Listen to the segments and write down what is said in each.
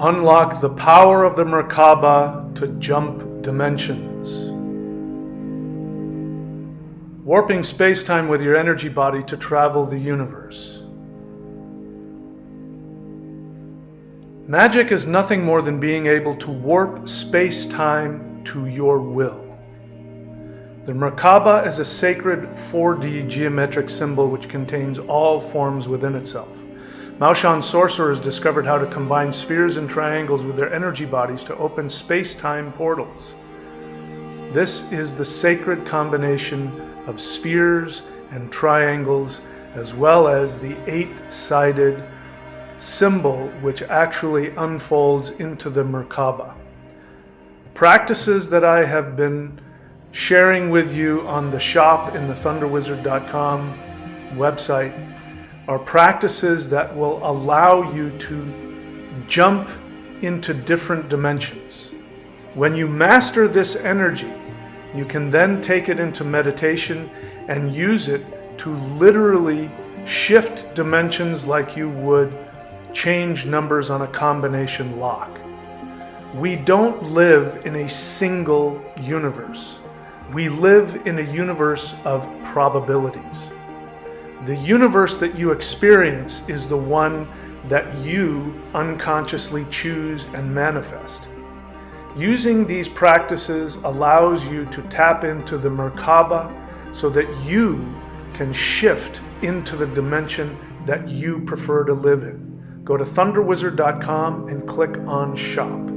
Unlock the power of the merkaba to jump dimensions. Warping space-time with your energy body to travel the universe. Magic is nothing more than being able to warp space-time to your will. The merkaba is a sacred 4D geometric symbol which contains all forms within itself. Maoshan sorcerers discovered how to combine spheres and triangles with their energy bodies to open space-time portals. This is the sacred combination of spheres and triangles, as well as the 8-sided symbol which actually unfolds into the merkaba. The practices that I have been sharing with you on the shop in the thunderwizard.com website are practices that will allow you to jump into different dimensions. When you master this energy, you can then take it into meditation and use it to literally shift dimensions like you would change numbers on a combination lock. We don't live in a single universe. We live in a universe of probabilities. The universe that you experience is the one that you unconsciously choose and manifest. Using these practices allows you to tap into the merkaba so that you can shift into the dimension that you prefer to live in. Go to thunderwizard.com and click on shop.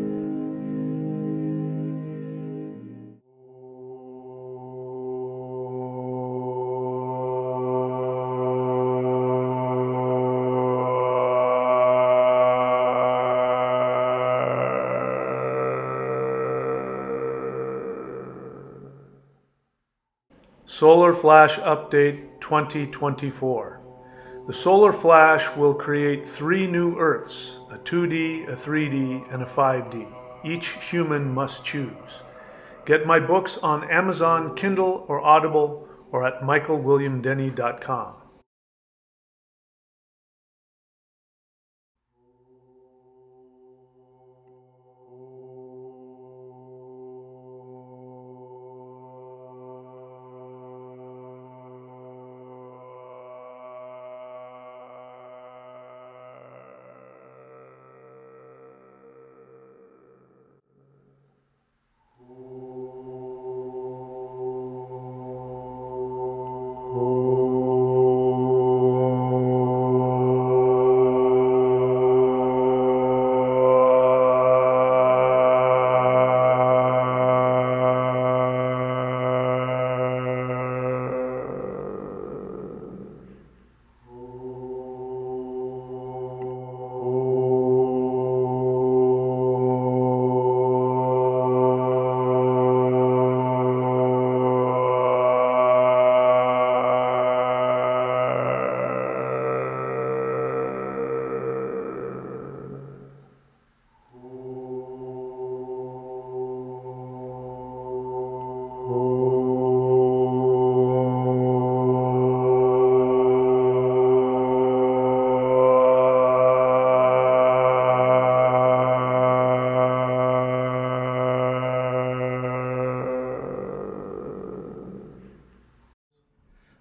Solar Flash Update 2024. The Solar Flash will create 3 new Earths, a 2D, a 3D, and a 5D. Each human must choose. Get my books on Amazon, Kindle, or Audible, or at michaelwilliamdenny.com.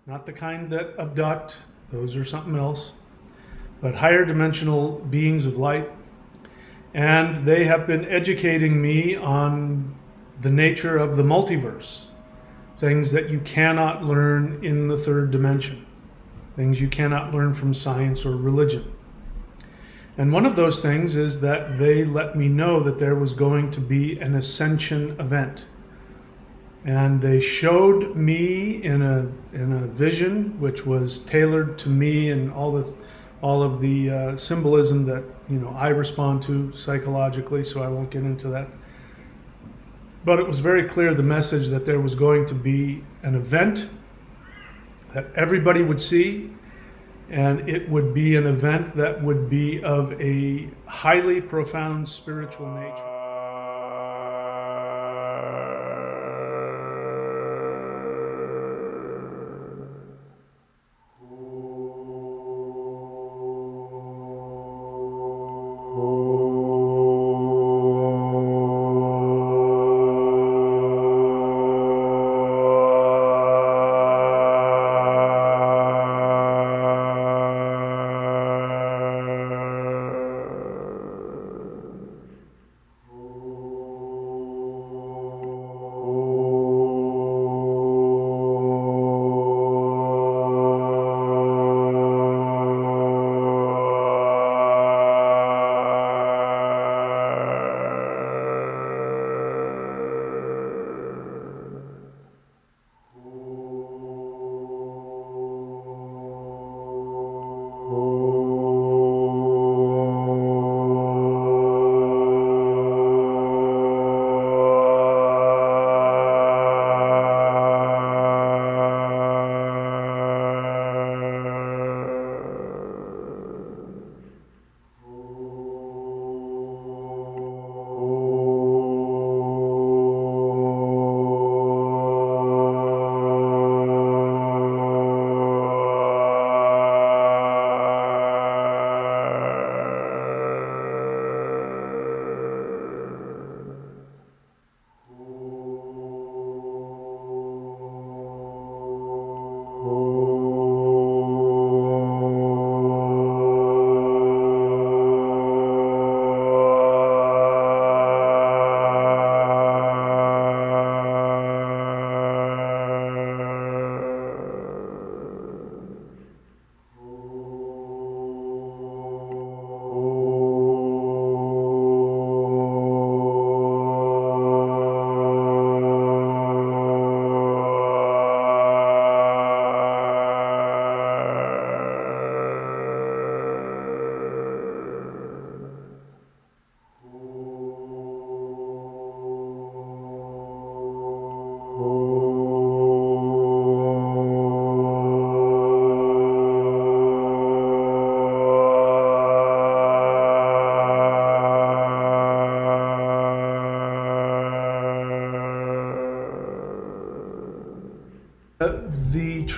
Not the kind that abduct, those are something else, but higher dimensional beings of light. And they have been educating me on the nature of the multiverse, things that you cannot learn in the 3rd dimension, things you cannot learn from science or religion. And one of those things is that they let me know that there was going to be an Ascension event. And they showed me in a vision which was tailored to me and all of the symbolism that I respond to psychologically, so I won't get into that. But it was very clear, the message, that there was going to be an event that everybody would see, and it would be an event that would be of a highly profound spiritual nature. Oh.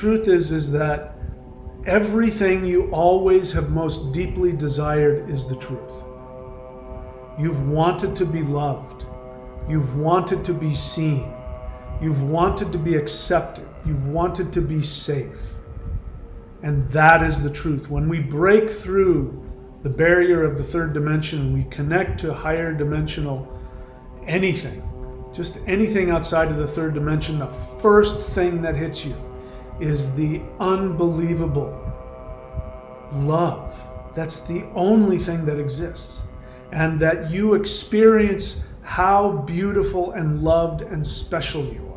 truth is that everything you always have most deeply desired is the truth. You've wanted to be loved. You've wanted to be seen. You've wanted to be accepted. You've wanted to be safe. And that is the truth. When we break through the barrier of the third dimension, we connect to higher dimensional anything, just anything outside of the third dimension, the first thing that hits you is the unbelievable love. That's the only thing that exists. And that you experience how beautiful and loved and special you are.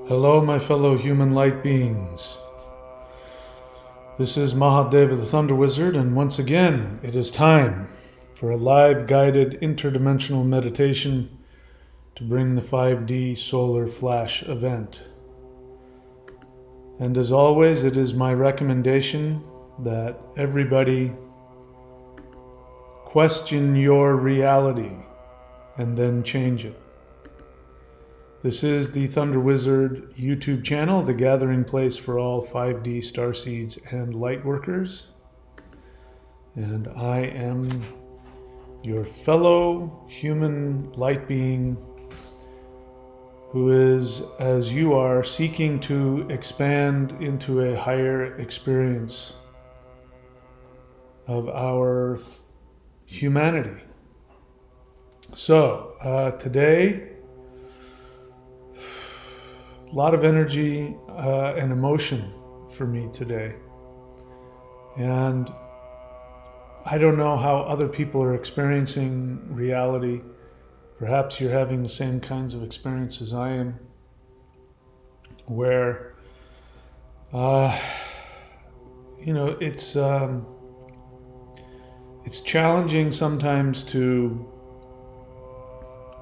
Hello, my fellow human light beings. This is Mahadeva the Thunder Wizard, and once again, it is time for a live guided interdimensional meditation to bring the 5D solar flash event. And as always, it is my recommendation that everybody question your reality and then change it. This is the Thunder Wizard YouTube channel, the gathering place for all 5D starseeds and lightworkers. And I am your fellow human light being who is, as you are, seeking to expand into a higher experience of our humanity. So, today, a lot of energy and emotion for me today. And I don't know how other people are experiencing reality. Perhaps you're having the same kinds of experiences I am, where, it's challenging sometimes to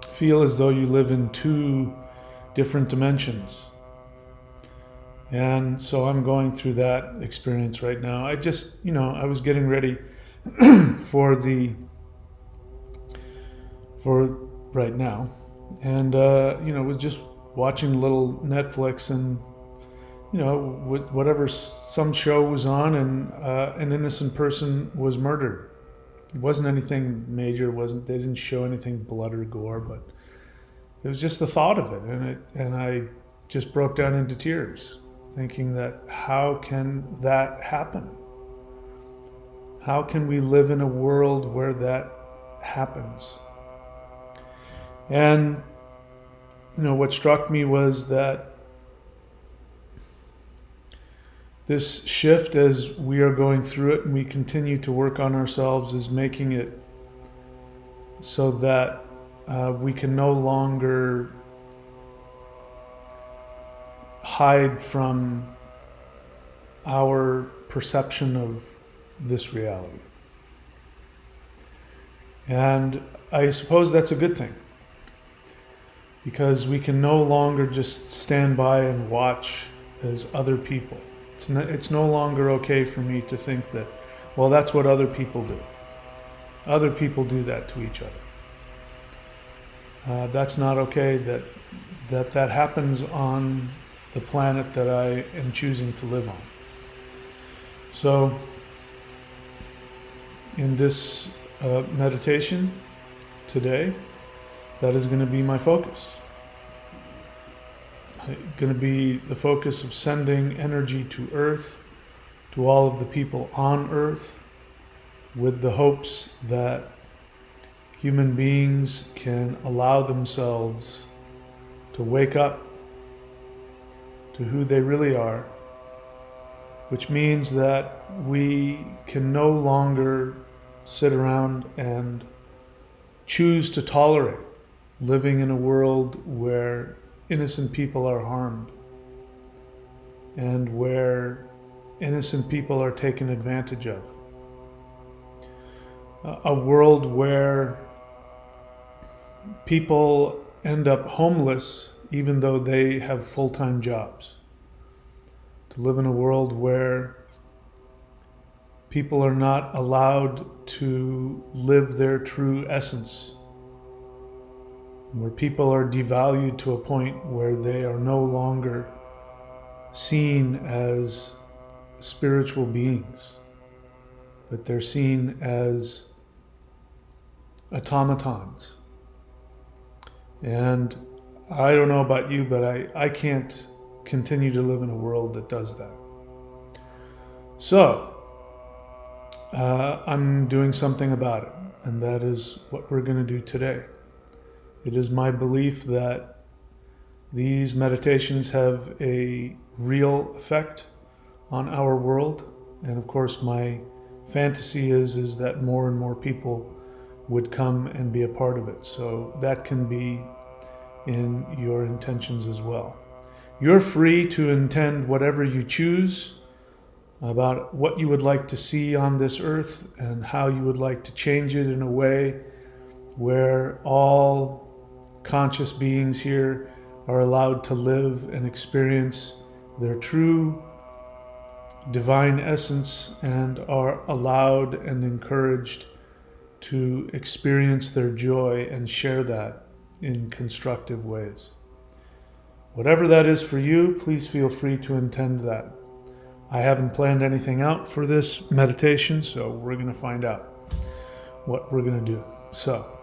feel as though you live in two different dimensions. And so I'm going through that experience right now. I was getting ready for right now, and was just watching a little Netflix, and whatever, some show was on, and an innocent person was murdered. It wasn't anything major. They didn't show anything blood or gore, but it was just the thought of it, and I just broke down into tears, thinking that how can that happen? How can we live in a world where that happens? And what struck me was that this shift, as we are going through it and we continue to work on ourselves, is making it so that we can no longer hide from our perception of this reality. And I suppose that's a good thing, because we can no longer just stand by and watch as other people. It's no longer okay for me to think that, well, that's what other people do. Other people do that to each other. That's not okay that happens on the planet that I am choosing to live on. So in this meditation today, that is going to be my focus. Going to be the focus of sending energy to Earth, to all of the people on Earth, with the hopes that human beings can allow themselves to wake up to who they really are, which means that we can no longer sit around and choose to tolerate living in a world where innocent people are harmed and where innocent people are taken advantage of. A world where people end up homeless even though they have full-time jobs. To live in a world where people are not allowed to live their true essence, where people are devalued to a point where they are no longer seen as spiritual beings, but they're seen as automatons. And I don't know about you, but I can't continue to live in a world that does that. So I'm doing something about it, and that is what we're going to do today. It is my belief that these meditations have a real effect on our world, and of course my fantasy is that more and more people would come and be a part of it. So that can be in your intentions as well. You're free to intend whatever you choose about what you would like to see on this earth and how you would like to change it in a way where all conscious beings here are allowed to live and experience their true divine essence and are allowed and encouraged to experience their joy and share that in constructive ways. Whatever that is for you, please feel free to intend that. I haven't planned anything out for this meditation, so we're going to find out what we're going to do. So,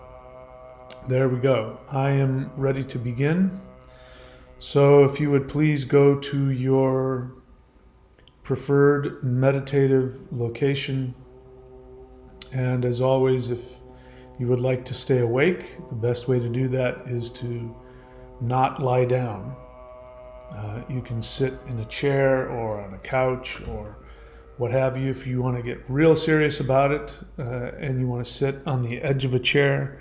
there we go. I am ready to begin. So if you would please go to your preferred meditative location. And as always, if you would like to stay awake, the best way to do that is to not lie down. You can sit in a chair or on a couch or what have you. If you want to get real serious about it and you want to sit on the edge of a chair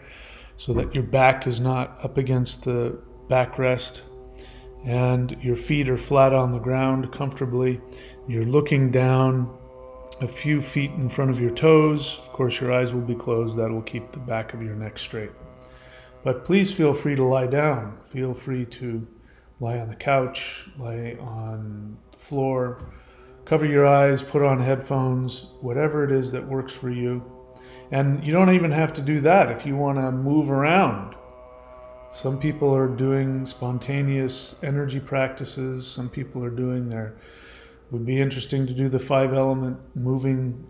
so that your back is not up against the backrest and your feet are flat on the ground comfortably, you're looking down a few feet in front of your toes. Of course, your eyes will be closed. That will keep the back of your neck straight. But please feel free to lie down. Feel free to lie on the couch, lie on the floor, cover your eyes, put on headphones, whatever it is that works for you. And you don't even have to do that if you want to move around. Some people are doing spontaneous energy practices. Some people are doing would be interesting to do the 5-element moving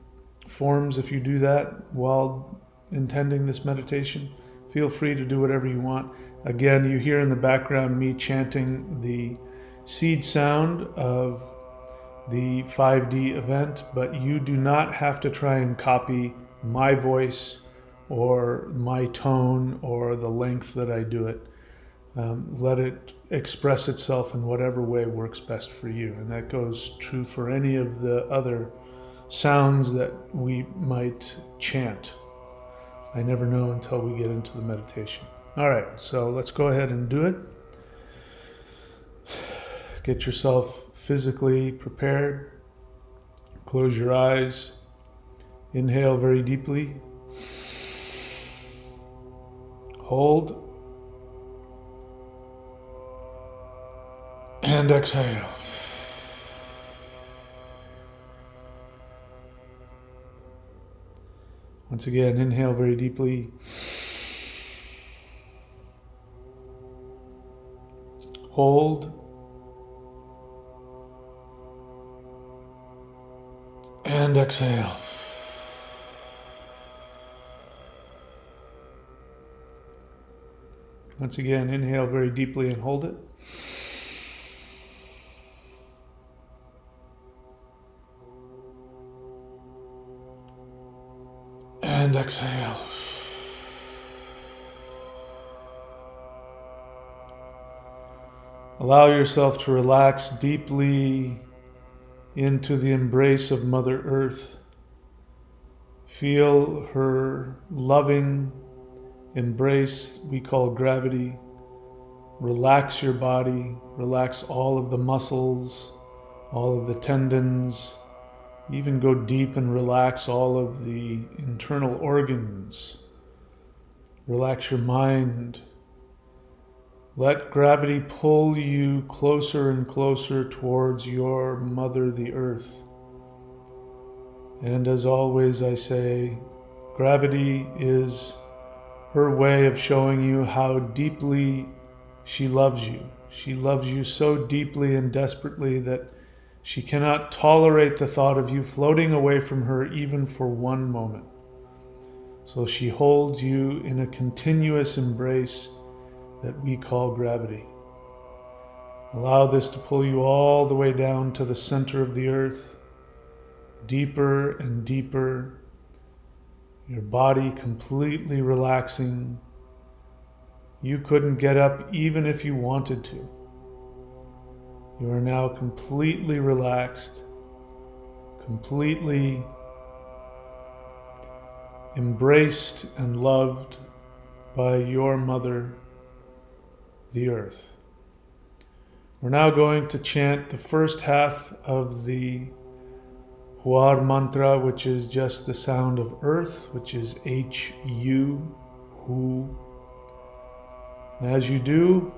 forms if you do that while intending this meditation. Feel free to do whatever you want. Again, you hear in the background me chanting the seed sound of the 5D event, but you do not have to try and copy my voice or my tone or the length that I do it. Let it express itself in whatever way works best for you. And that goes true for any of the other sounds that we might chant. I never know until we get into the meditation. All right, so let's go ahead and do it. Get yourself physically prepared. Close your eyes. Inhale very deeply. Hold. And exhale. Once again, inhale very deeply. Hold. And exhale. Once again, inhale very deeply and hold it. And exhale. Allow yourself to relax deeply into the embrace of Mother Earth. Feel her loving embrace we call gravity. Relax your body, relax all of the muscles, all of the tendons. Even go deep and relax all of the internal organs. Relax your mind. Let gravity pull you closer and closer towards your Mother, the Earth. And as always I say, gravity is her way of showing you how deeply she loves you. She loves you so deeply and desperately that she cannot tolerate the thought of you floating away from her even for one moment. So she holds you in a continuous embrace that we call gravity. Allow this to pull you all the way down to the center of the earth, deeper and deeper, your body completely relaxing. You couldn't get up even if you wanted to. You are now completely relaxed, completely embraced and loved by your Mother, the Earth. We're now going to chant the first half of the Huar mantra, which is just the sound of earth, which is H-U, Hu. And as you do,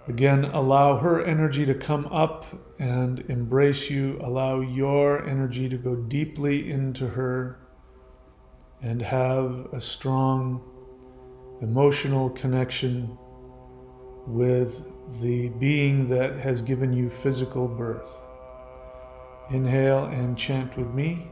again, allow her energy to come up and embrace you. Allow your energy to go deeply into her and have a strong emotional connection with the being that has given you physical birth. Inhale and chant with me.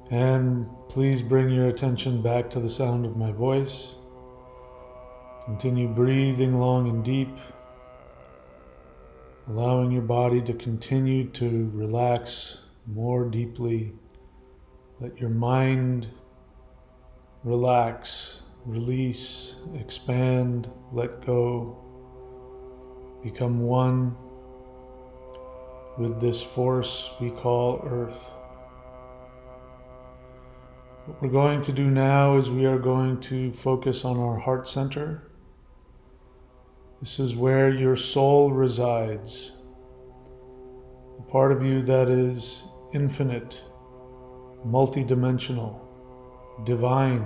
And please bring your attention back to the sound of my voice. Continue breathing long and deep, allowing your body to continue to relax more deeply. Let your mind relax, release, expand, let go. Become one with this force we call Earth. What we're going to do now is we are going to focus on our heart center. This is where your soul resides, the part of you that is infinite, multidimensional, divine.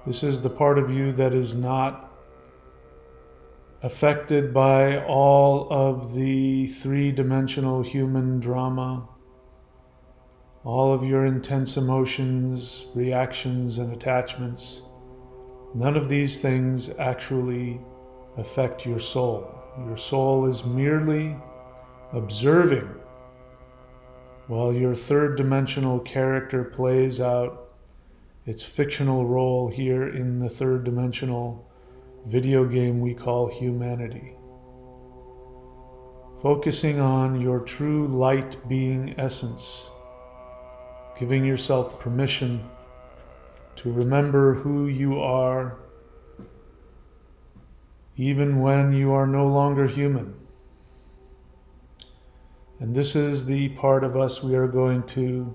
This is the part of you that is not affected by all of the three-dimensional human drama, all of your intense emotions, reactions, and attachments. None of these things actually affect your soul. Your soul is merely observing while your third-dimensional character plays out its fictional role here in the third-dimensional video game we call humanity. Focusing on your true light being essence, giving yourself permission to remember who you are even when you are no longer human. And this is the part of us we are going to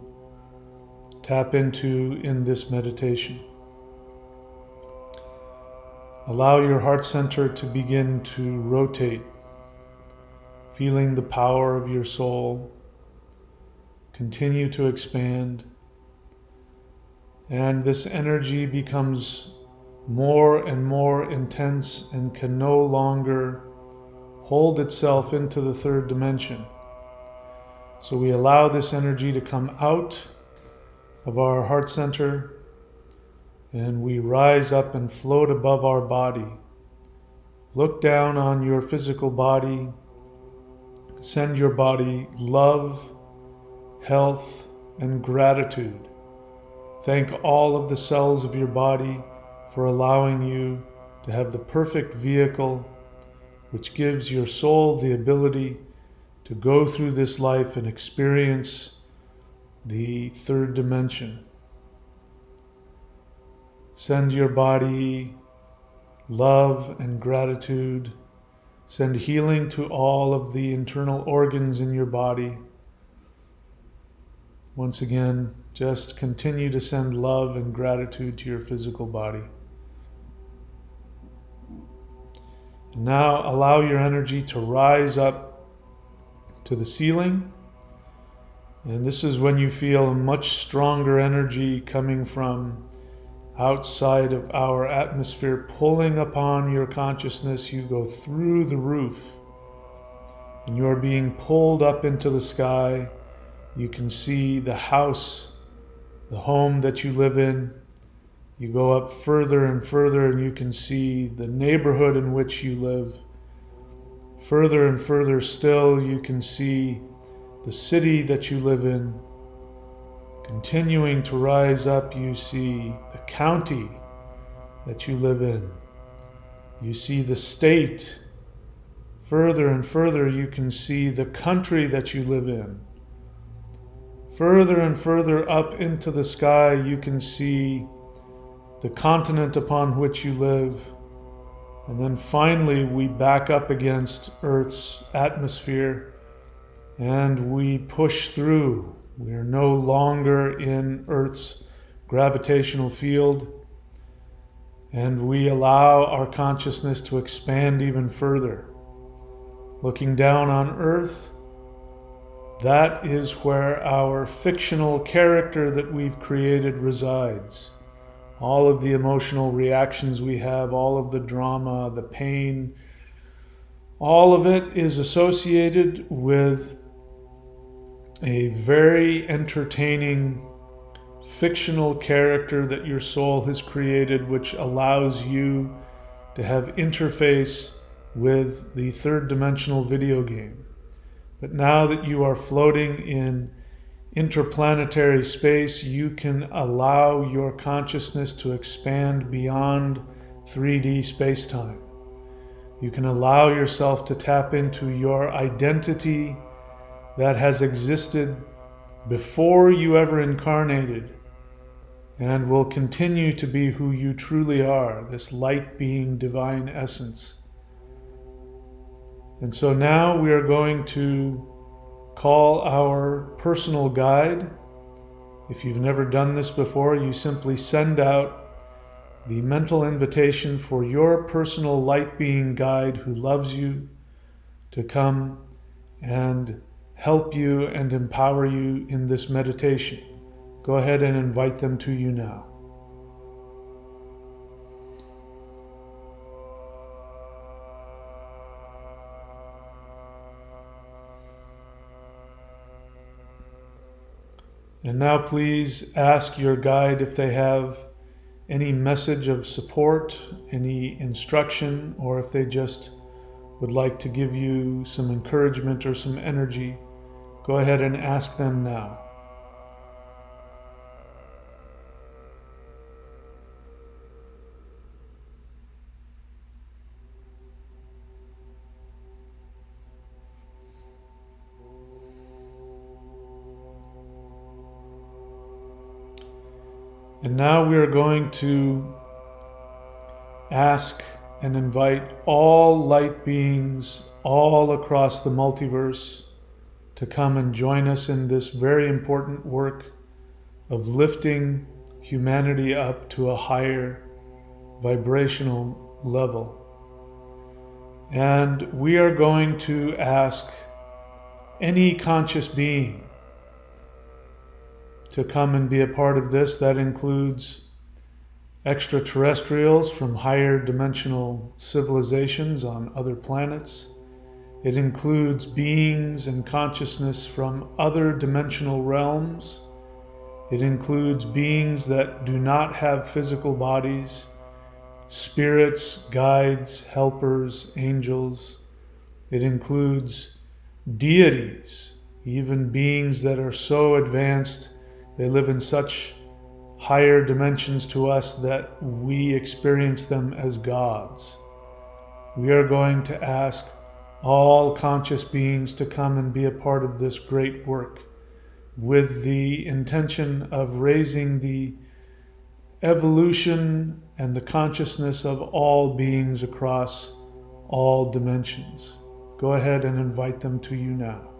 tap into in this meditation. Allow your heart center to begin to rotate, feeling the power of your soul continue to expand, and this energy becomes more and more intense and can no longer hold itself into the third dimension. So we allow this energy to come out of our heart center, and we rise up and float above our body. Look down on your physical body. Send your body love, health, and gratitude. Thank all of the cells of your body for allowing you to have the perfect vehicle which gives your soul the ability to go through this life and experience the third dimension. Send your body love and gratitude. Send healing to all of the internal organs in your body. Once again, just continue to send love and gratitude to your physical body. And now allow your energy to rise up to the ceiling. And this is when you feel a much stronger energy coming from outside of our atmosphere, pulling upon your consciousness. You go through the roof and you are being pulled up into the sky. You can see the house, the home that you live in. You go up further and further and you can see the neighborhood in which you live. Further and further still, you can see the city that you live in. Continuing to rise up, you see the county that you live in. You see the state. Further and further, you can see the country that you live in. Further and further up into the sky, you can see the continent upon which you live. And then finally, we back up against Earth's atmosphere and we push through. We are no longer in Earth's gravitational field, and we allow our consciousness to expand even further. Looking down on Earth, that is where our fictional character that we've created resides. All of the emotional reactions we have, all of the drama, the pain, all of it is associated with a very entertaining fictional character that your soul has created, which allows you to have interface with the third dimensional video game. But now that you are floating in interplanetary space, you can allow your consciousness to expand beyond 3D space-time. You can allow yourself to tap into your identity that has existed before you ever incarnated and will continue to be who you truly are, this light being, divine essence. And so now we are going to call our personal guide. If you've never done this before, you simply send out the mental invitation for your personal light being guide who loves you to come and help you and empower you in this meditation. Go ahead and invite them to you now. And now please ask your guide if they have any message of support, any instruction, or if they just would like to give you some encouragement or some energy. Go ahead and ask them now. And now we are going to ask and invite all light beings all across the multiverse to come and join us in this very important work of lifting humanity up to a higher vibrational level. And we are going to ask any conscious being to come and be a part of this. That includes extraterrestrials from higher dimensional civilizations on other planets. It includes beings and consciousness from other dimensional realms. It includes beings that do not have physical bodies, spirits, guides, helpers, angels. It includes deities, even beings that are so advanced, they live in such higher dimensions to us that we experience them as gods. We are going to ask all conscious beings to come and be a part of this great work with the intention of raising the evolution and the consciousness of all beings across all dimensions. Go ahead and invite them to you now.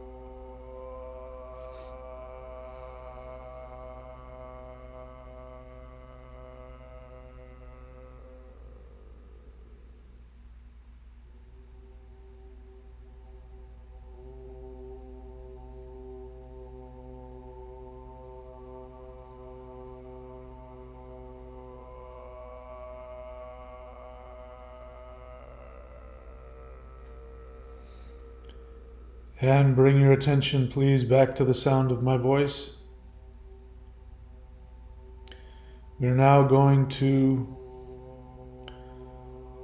And bring your attention, please, back to the sound of my voice. We're now going to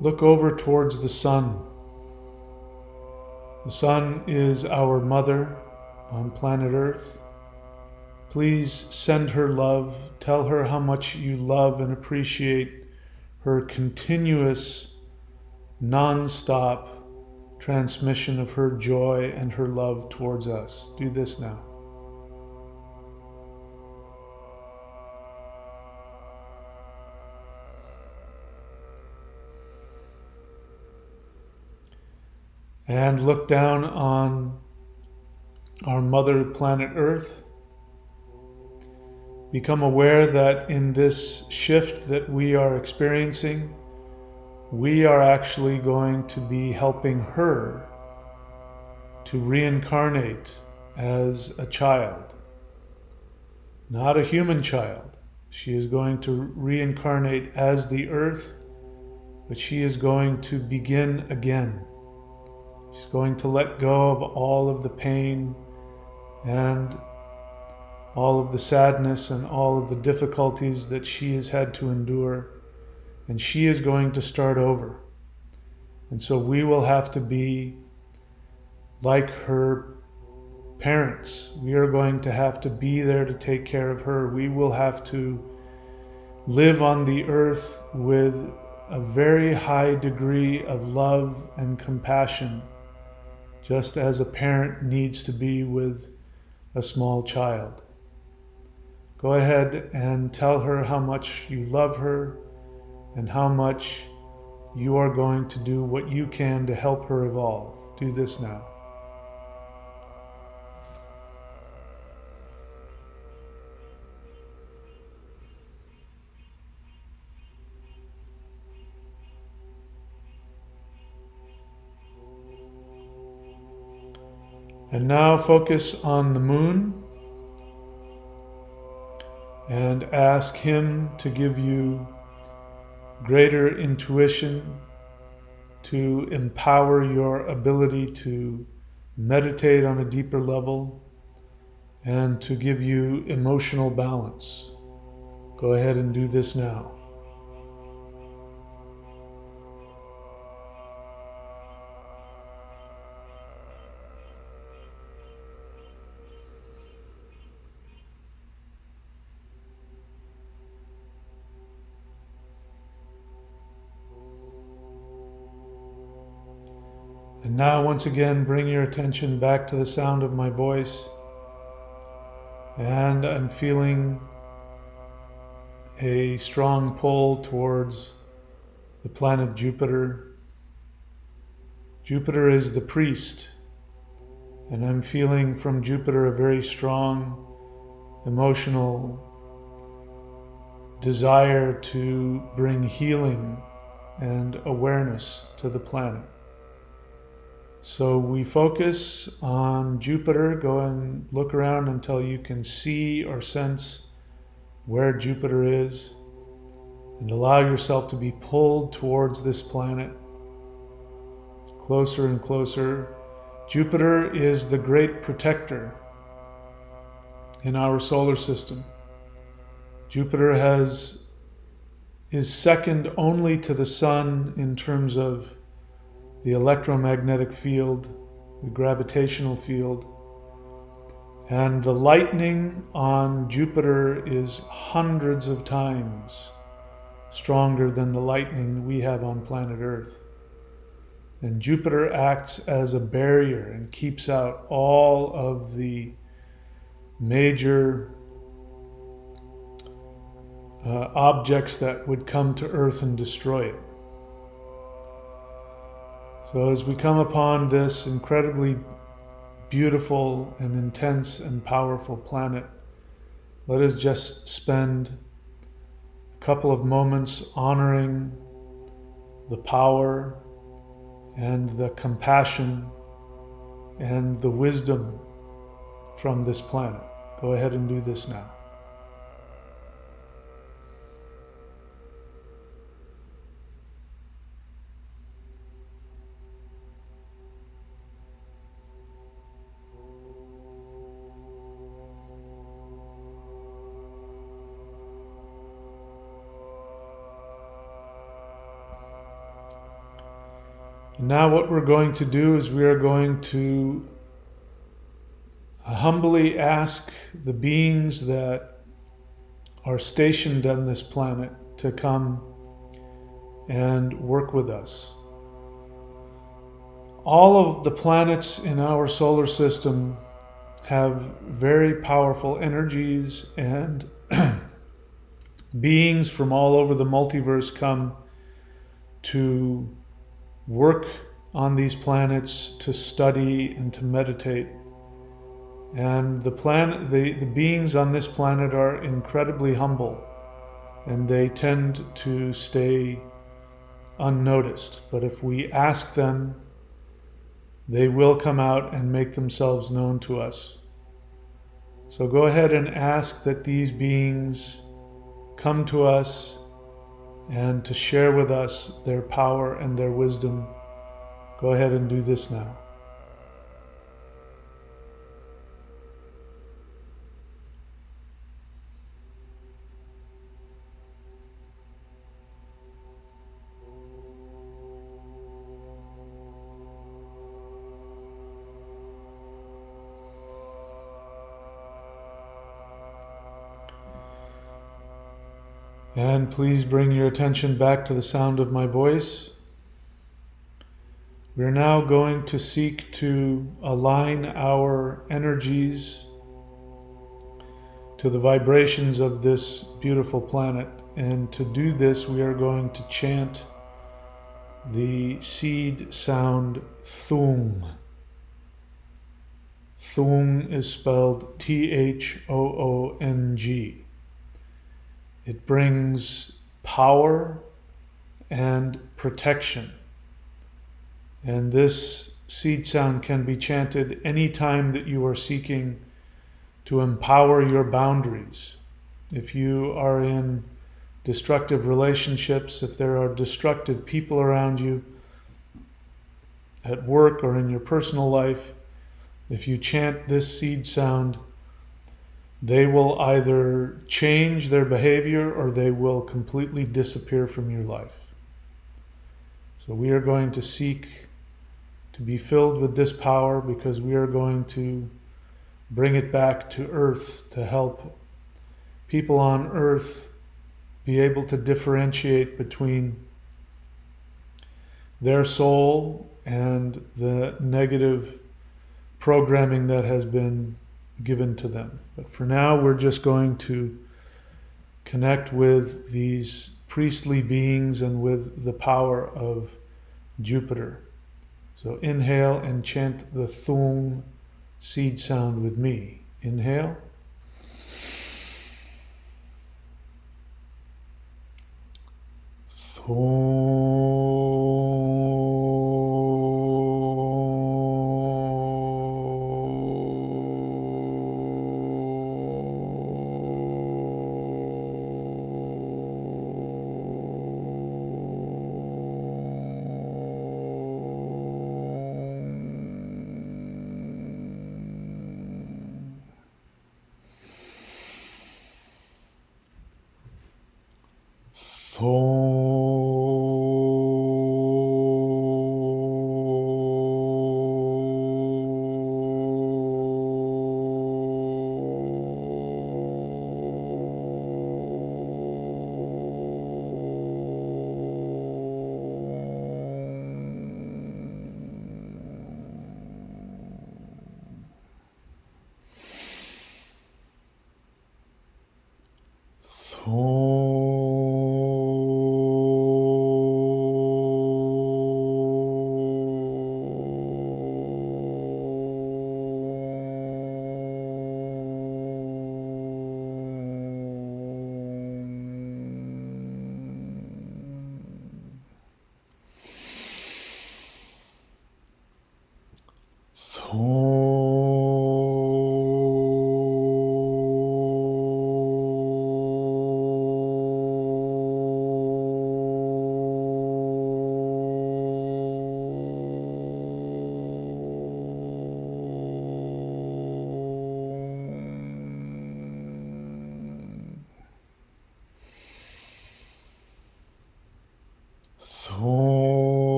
look over towards the sun. The sun is our mother on planet Earth. Please send her love. Tell her how much you love and appreciate her continuous, non-stop transmission of her joy and her love towards us. Do this now. And look down on our mother planet Earth. Become aware that in this shift that we are experiencing, we are actually going to be helping her to reincarnate as a child, not a human child. She is going to reincarnate as the earth, but she is going to begin again. She's going to let go of all of the pain and all of the sadness and all of the difficulties that she has had to endure. And she is going to start over. And so we will have to be like her parents. We are going to have to be there to take care of her. We will have to live on the earth with a very high degree of love and compassion, just as a parent needs to be with a small child. Go ahead and tell her how much you love her, and how much you are going to do what you can to help her evolve. Do this now. And now focus on the moon and ask him to give you greater intuition, to empower your ability to meditate on a deeper level, and to give you emotional balance. Go ahead and do this now. And now once again, bring your attention back to the sound of my voice. And I'm feeling a strong pull towards the planet Jupiter. Jupiter is the priest, and I'm feeling from Jupiter a very strong emotional desire to bring healing and awareness to the planet. So we focus on Jupiter. Go and look around until you can see or sense where Jupiter is. And allow yourself to be pulled towards this planet, closer and closer. Jupiter is the great protector in our solar system. Jupiter is second only to the sun in terms of the electromagnetic field, the gravitational field. And the lightning on Jupiter is hundreds of times stronger than the lightning we have on planet Earth. And Jupiter acts as a barrier and keeps out all of the major objects that would come to Earth and destroy it. So as we come upon this incredibly beautiful and intense and powerful planet, let us just spend a couple of moments honoring the power and the compassion and the wisdom from this planet. Go ahead and do this now. And now what we're going to do is we are going to humbly ask the beings that are stationed on this planet to come and work with us. All of the planets in our solar system have very powerful energies, and beings from all over the multiverse come to work on these planets, to study and to meditate. And the beings on this planet are incredibly humble, and they tend to stay unnoticed. But if we ask them, they will come out and make themselves known to us. So go ahead and ask that these beings come to us and to share with us their power and their wisdom. Go ahead and do this now. And please bring your attention back to the sound of my voice. We're now going to seek to align our energies to the vibrations of this beautiful planet. And to do this, we are going to chant the seed sound Thung. Thung is spelled Thoong. It brings power and protection. And this seed sound can be chanted any time that you are seeking to empower your boundaries. If you are in destructive relationships, if there are destructive people around you at work or in your personal life, if you chant this seed sound, they will either change their behavior or they will completely disappear from your life. So we are going to seek to be filled with this power, because we are going to bring it back to Earth to help people on Earth be able to differentiate between their soul and the negative programming that has been given to them. But for now, we're just going to connect with these priestly beings and with the power of Jupiter. So inhale and chant the Thung seed sound with me. Inhale. Thung.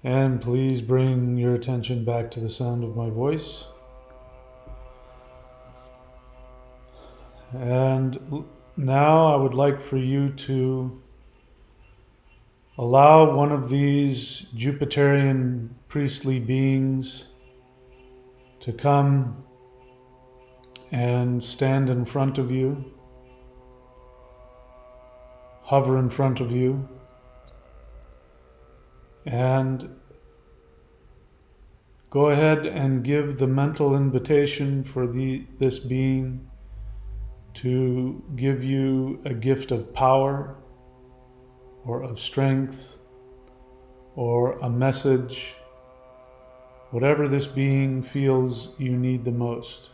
And please bring your attention back to the sound of my voice. And now I would like for you to allow one of these Jupiterian priestly beings to come and stand in front of you, hover in front of you, and go ahead and give the mental invitation for this being to give you a gift of power or of strength or a message, whatever this being feels you need the most.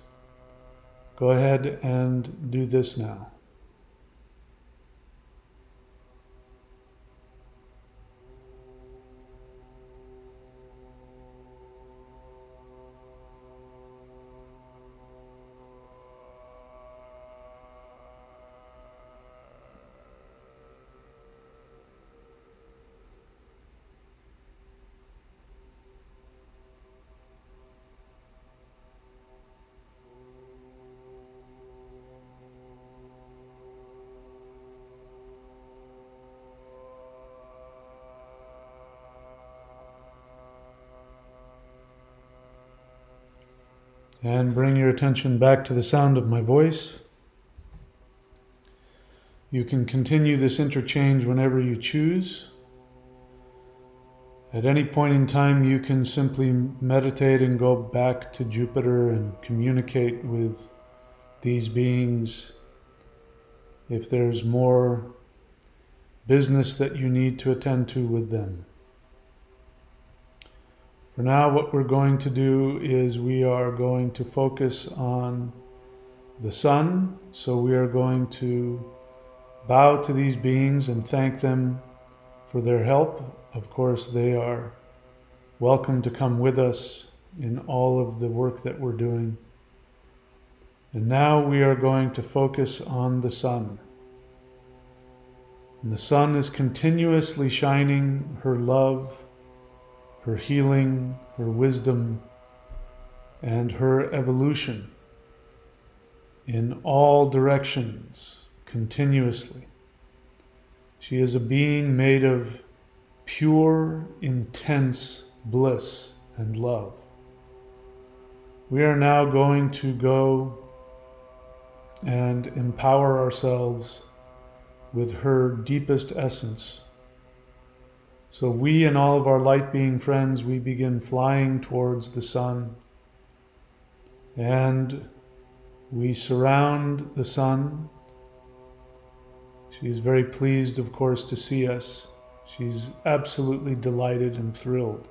Go ahead and do this now. And bring your attention back to the sound of my voice. You can continue this interchange whenever you choose, At any point in time, you can simply meditate and go back to Jupiter and communicate with these beings if there's more business that you need to attend to with them. For now, what we're going to do is we are going to focus on the sun. So we are going to bow to these beings and thank them for their help. Of course, they are welcome to come with us in all of the work that we're doing. And now we are going to focus on the sun. And the sun is continuously shining her love, her healing, her wisdom, and her evolution in all directions continuously. She is a being made of pure, intense bliss and love. We are now going to go and empower ourselves with her deepest essence. So we and all of our light being friends, we begin flying towards the sun, and we surround the sun. She's very pleased, of course, to see us. She's absolutely delighted and thrilled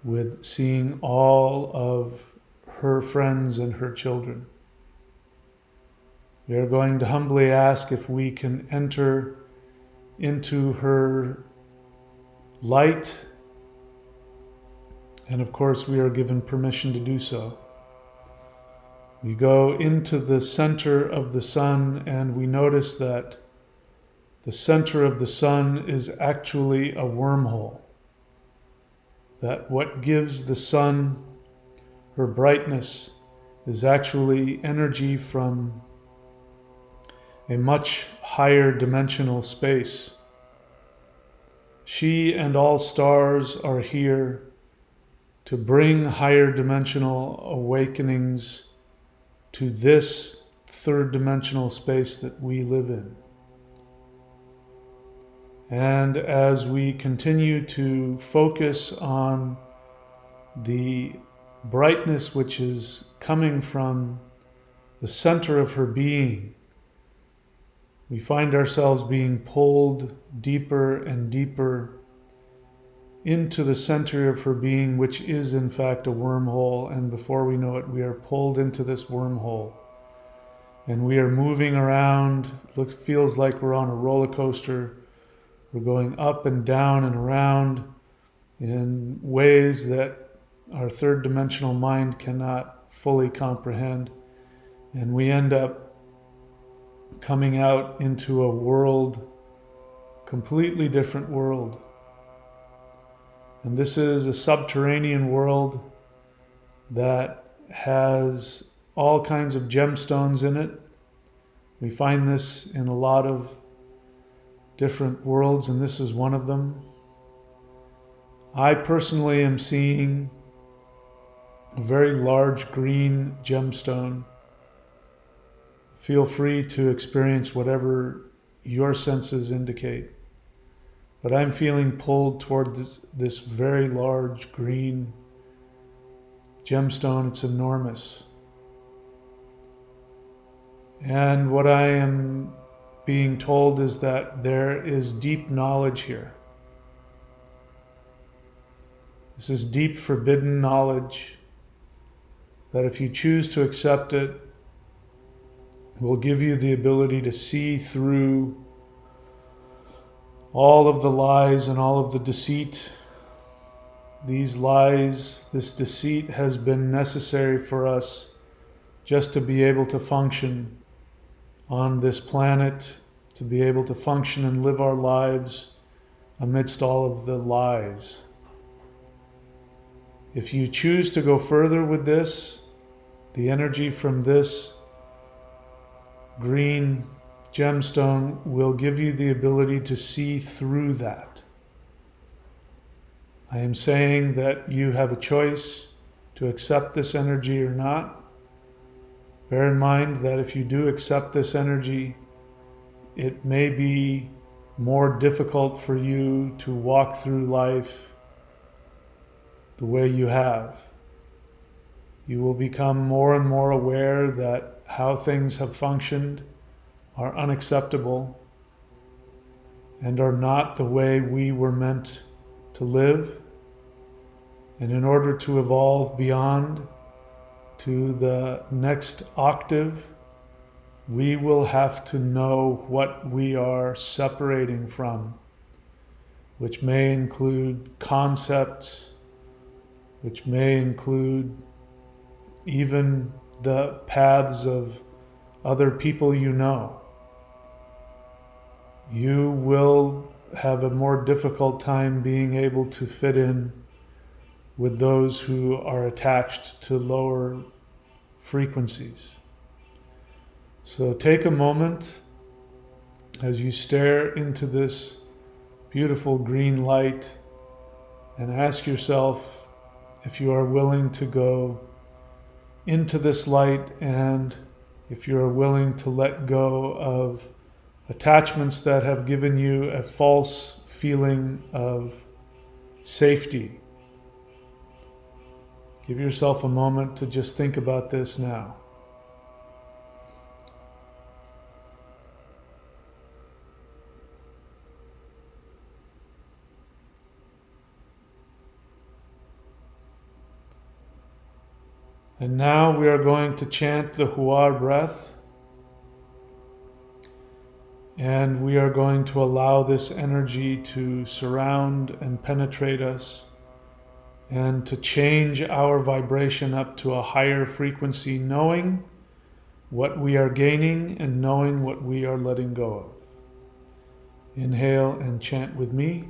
with seeing all of her friends and her children. We are going to humbly ask if we can enter into her light, and of course we are given permission to do so. We go into the center of the sun, and we notice that the center of the sun is actually a wormhole. That what gives the sun her brightness is actually energy from a much higher dimensional space. She and all stars are here to bring higher dimensional awakenings to this third dimensional space that we live in. And as we continue to focus on the brightness which is coming from the center of her being, we find ourselves being pulled deeper and deeper into the center of her being, which is in fact a wormhole. And before we know it, we are pulled into this wormhole. And we are moving around. Feels like we're on a roller coaster. We're going up and down and around in ways that our third dimensional mind cannot fully comprehend. And we end up coming out into a world, completely different world. And this is a subterranean world that has all kinds of gemstones in it. We find this in a lot of different worlds, and this is one of them. I personally am seeing a very large green gemstone. Feel free to experience whatever your senses indicate. But I'm feeling pulled toward this very large green gemstone. It's enormous. And what I am being told is that there is deep knowledge here. This is deep forbidden knowledge that if you choose to accept it, will give you the ability to see through all of the lies and all of the deceit. These lies, this deceit has been necessary for us just to be able to function on this planet, to be able to function and live our lives amidst all of the lies. If you choose to go further with this, the energy from this green gemstone will give you the ability to see through that. I am saying that you have a choice to accept this energy or not. Bear in mind that if you do accept this energy, it may be more difficult for you to walk through life the way you have. You will become more and more aware that how things have functioned are unacceptable and are not the way we were meant to live. And in order to evolve beyond to the next octave, we will have to know what we are separating from, which may include concepts, which may include even the paths of other people you know. You will have a more difficult time being able to fit in with those who are attached to lower frequencies. So take a moment as you stare into this beautiful green light and ask yourself if you are willing to go into this light, and if you are willing to let go of attachments that have given you a false feeling of safety. Give yourself a moment to just think about this now. And now we are going to chant the Huar breath. And we are going to allow this energy to surround and penetrate us and to change our vibration up to a higher frequency, knowing what we are gaining and knowing what we are letting go of. Inhale and chant with me.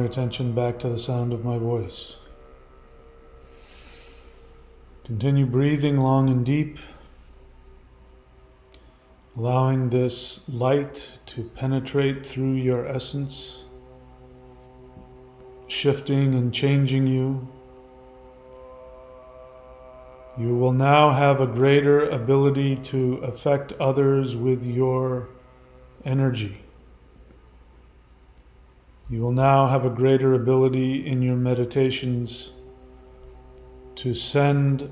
your attention back to the sound of my voice. Continue breathing long and deep, allowing this light to penetrate through your essence, shifting and changing you. You will now have a greater ability to affect others with your energy. You will now have a greater ability in your meditations to send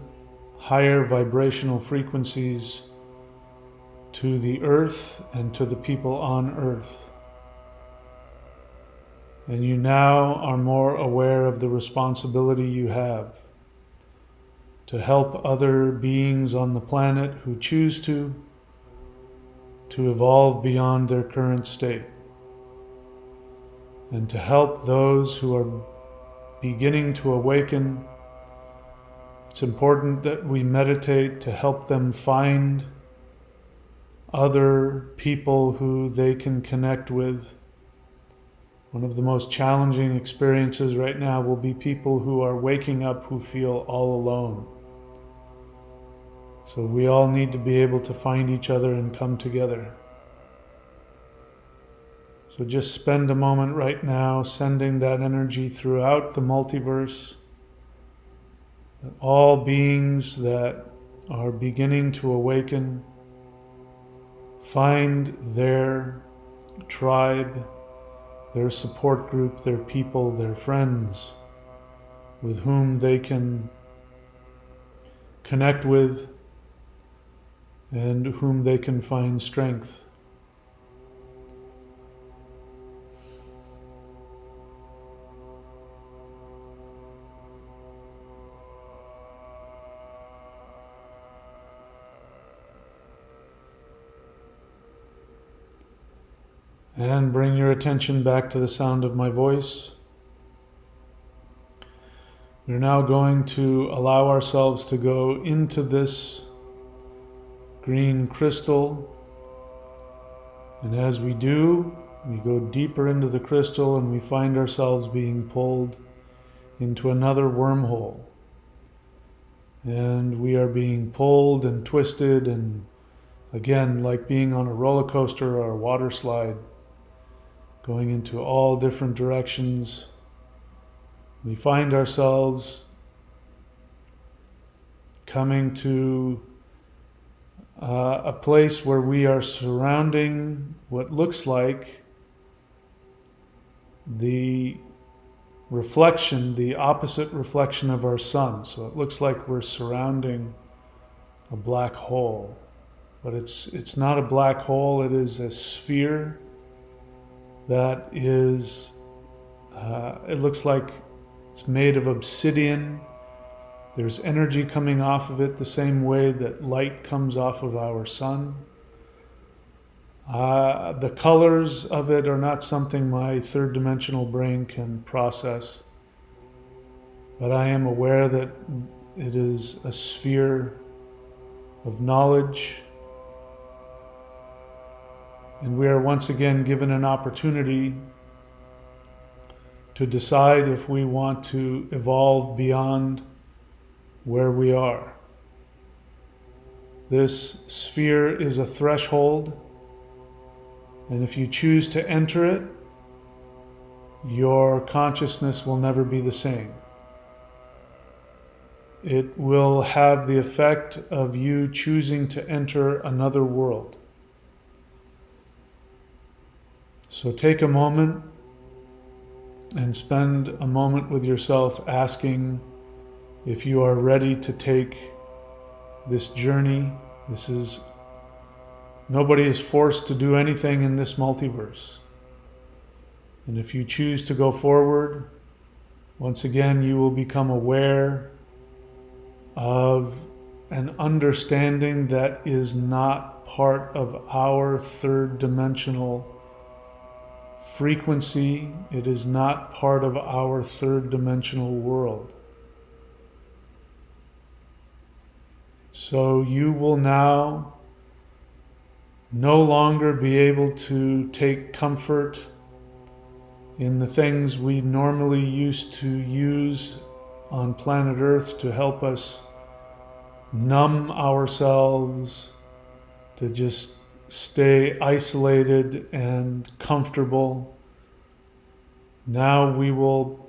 higher vibrational frequencies to the earth and to the people on earth. And you now are more aware of the responsibility you have to help other beings on the planet who choose to evolve beyond their current state, and to help those who are beginning to awaken. It's important that we meditate to help them find other people who they can connect with. One of the most challenging experiences right now will be people who are waking up who feel all alone. So we all need to be able to find each other and come together. So just spend a moment right now sending that energy throughout the multiverse, that all beings that are beginning to awaken find their tribe, their support group, their people, their friends with whom they can connect with and whom they can find strength. And bring your attention back to the sound of my voice. We're now going to allow ourselves to go into this green crystal. And as we do, we go deeper into the crystal and we find ourselves being pulled into another wormhole. And we are being pulled and twisted, and again, like being on a roller coaster or a water slide, going into all different directions. We find ourselves coming to a place where we are surrounding what looks like the reflection, the opposite reflection of our sun. So it looks like we're surrounding a black hole, but it's not a black hole, it is a sphere that is, it looks like it's made of obsidian. There's energy coming off of it the same way that light comes off of our sun. The colors of it are not something my third dimensional brain can process, but I am aware that it is a sphere of knowledge. And we are once again given an opportunity to decide if we want to evolve beyond where we are. This sphere is a threshold, and if you choose to enter it, your consciousness will never be the same. It will have the effect of you choosing to enter another world. So take a moment and spend a moment with yourself asking if you are ready to take this journey. Nobody is forced to do anything in this multiverse. And if you choose to go forward, once again, you will become aware of an understanding that is not part of our third dimensional frequency. It is not part of our third dimensional world. So you will now no longer be able to take comfort in the things we normally used to use on planet Earth to help us numb ourselves, to just stay isolated and comfortable. Now we will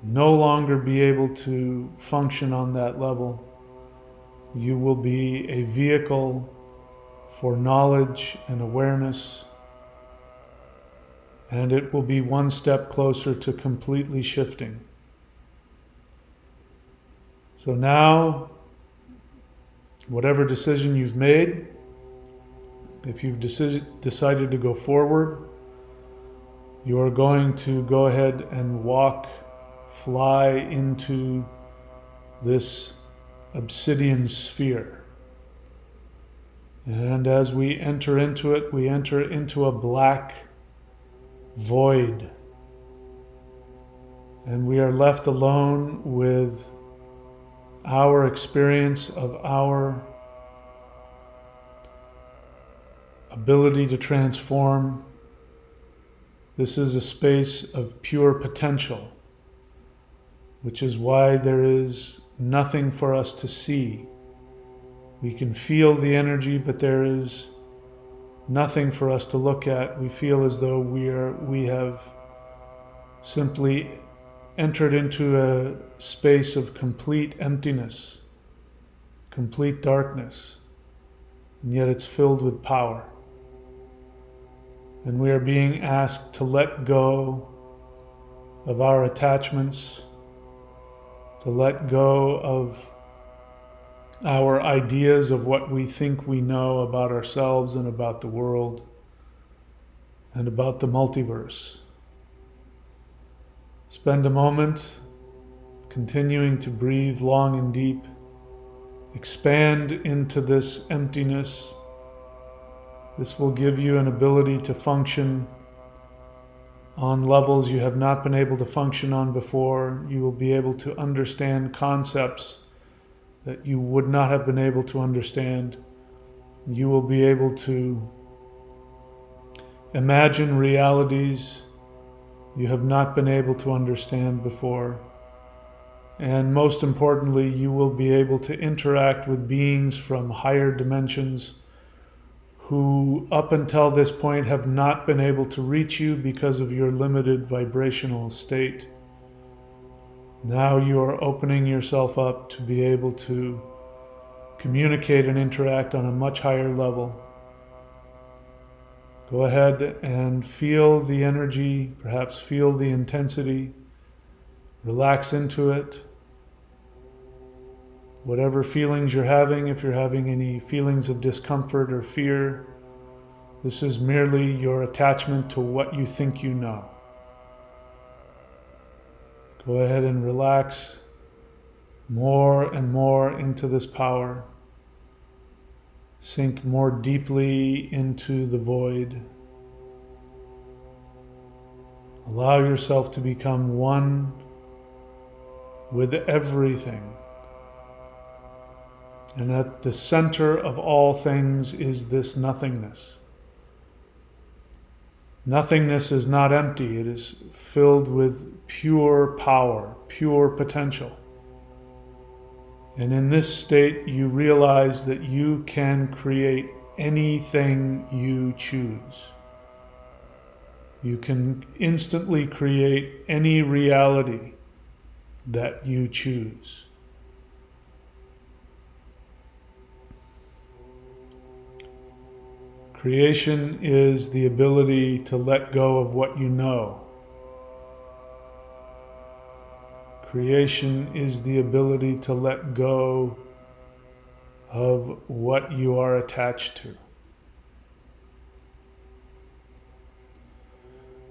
no longer be able to function on that level. You will be a vehicle for knowledge and awareness, and it will be one step closer to completely shifting. So now, whatever decision you've made, if you've decided to go forward, you are going to go ahead and fly into this obsidian sphere. And as we enter into it, we enter into a black void. And we are left alone with our experience of our ability to transform. This is a space of pure potential, which is why there is nothing for us to see. We can feel the energy, but there is nothing for us to look at. We feel as though we have simply entered into a space of complete emptiness, complete darkness, and yet it's filled with power. And we are being asked to let go of our attachments, to let go of our ideas of what we think we know about ourselves and about the world and about the multiverse. Spend a moment continuing to breathe long and deep. Expand into this emptiness. This will give you an ability to function on levels you have not been able to function on before. You will be able to understand concepts that you would not have been able to understand. You will be able to imagine realities you have not been able to understand before. And most importantly, you will be able to interact with beings from higher dimensions who up until this point have not been able to reach you because of your limited vibrational state. Now you are opening yourself up to be able to communicate and interact on a much higher level. Go ahead and feel the energy, perhaps feel the intensity, relax into it. Whatever feelings you're having, if you're having any feelings of discomfort or fear, this is merely your attachment to what you think you know. Go ahead and relax more and more into this power. Sink more deeply into the void. Allow yourself to become one with everything. And at the center of all things is this nothingness. Nothingness is not empty. It is filled with pure power, pure potential. And in this state, you realize that you can create anything you choose. You can instantly create any reality that you choose. Creation is the ability to let go of what you know. Creation is the ability to let go of what you are attached to.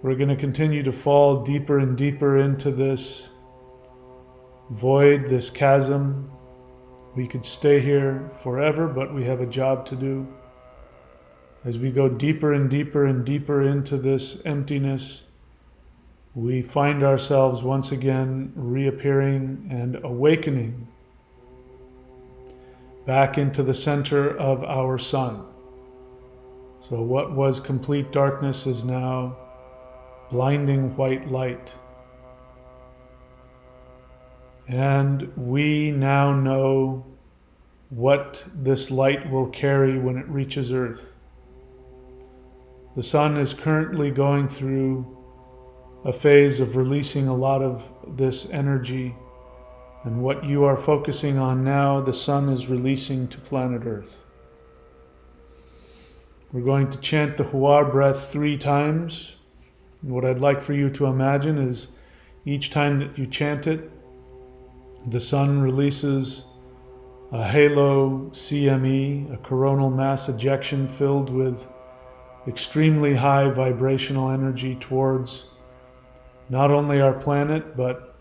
We're going to continue to fall deeper and deeper into this void, this chasm. We could stay here forever, but we have a job to do. As we go deeper and deeper and deeper into this emptiness, we find ourselves once again reappearing and awakening back into the center of our sun. So what was complete darkness is now blinding white light. And we now know what this light will carry when it reaches Earth. The sun is currently going through a phase of releasing a lot of this energy, and what you are focusing on now, the sun is releasing to planet Earth. We're going to chant the Hua breath 3 times. And what I'd like for you to imagine is each time that you chant it, the sun releases a halo CME, a coronal mass ejection filled with extremely high vibrational energy towards not only our planet, but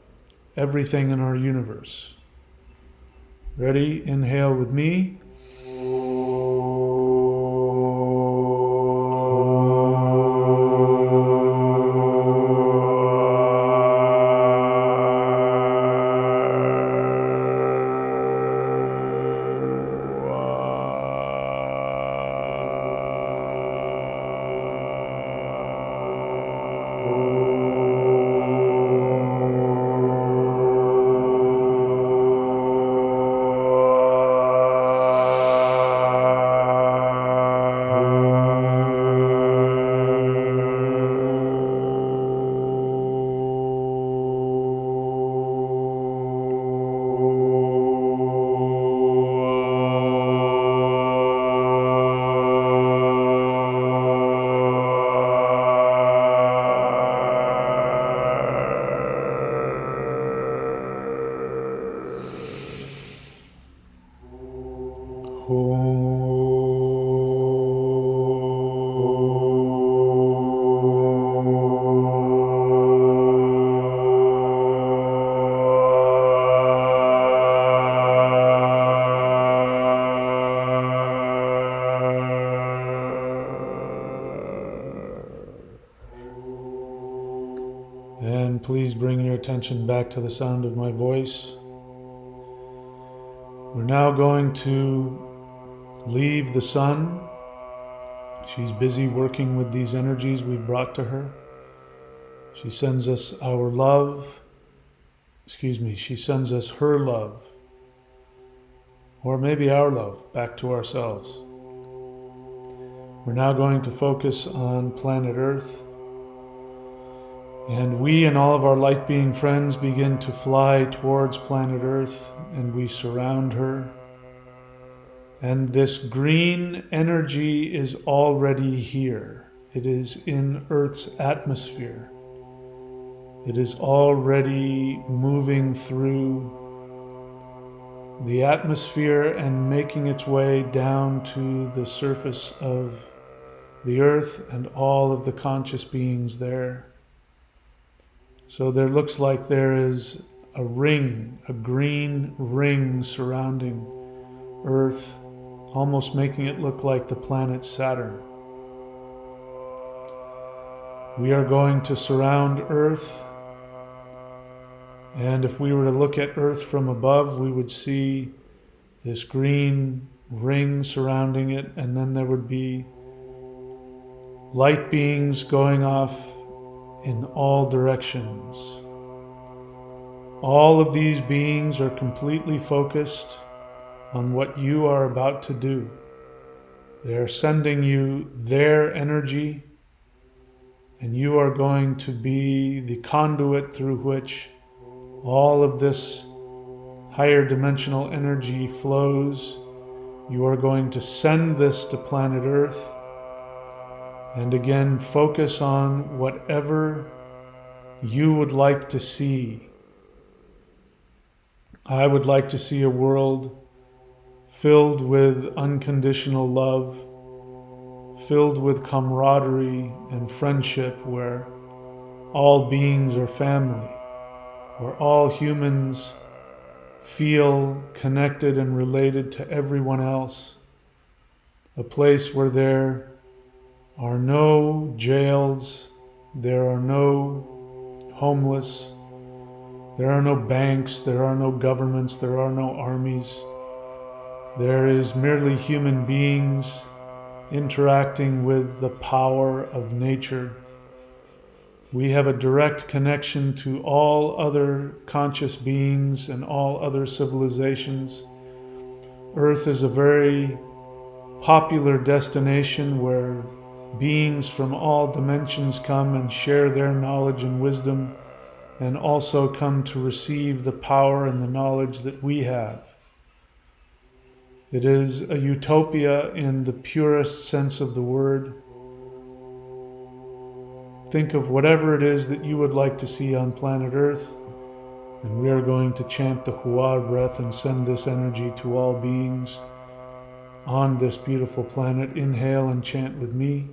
everything in our universe. Ready? Inhale with me. And please bring your attention back to the sound of my voice. We're now going to leave the sun. She's busy working with these energies we've brought to her. She sends us our love. She sends us her love. Or maybe our love back to ourselves. We're now going to focus on planet Earth. And we and all of our light being friends begin to fly towards planet Earth, and we surround her. And this green energy is already here. It is in Earth's atmosphere. It is already moving through the atmosphere and making its way down to the surface of the Earth and all of the conscious beings there. So there looks like there is a ring, a green ring surrounding Earth, almost making it look like the planet Saturn. We are going to surround Earth, and if we were to look at Earth from above, we would see this green ring surrounding it, and then there would be light beings going off in all directions. All of these beings are completely focused on what you are about to do. They are sending you their energy, and you are going to be the conduit through which all of this higher dimensional energy flows. You are going to send this to planet Earth. And again, focus on whatever you would like to see. I would like to see a world filled with unconditional love, filled with camaraderie and friendship, where all beings are family, where all humans feel connected and related to everyone else. A place where there are no jails, there are no homeless, there are no banks, there are no governments, there are no armies. There is merely human beings interacting with the power of nature, We have a direct connection to all other conscious beings and all other civilizations. Earth is a very popular destination where beings from all dimensions come and share their knowledge and wisdom, and also come to receive the power and the knowledge that we have. It is a utopia in the purest sense of the word. Think of whatever it is that you would like to see on planet Earth, and we are going to chant the Hua breath and send this energy to all beings on this beautiful planet. Inhale and chant with me.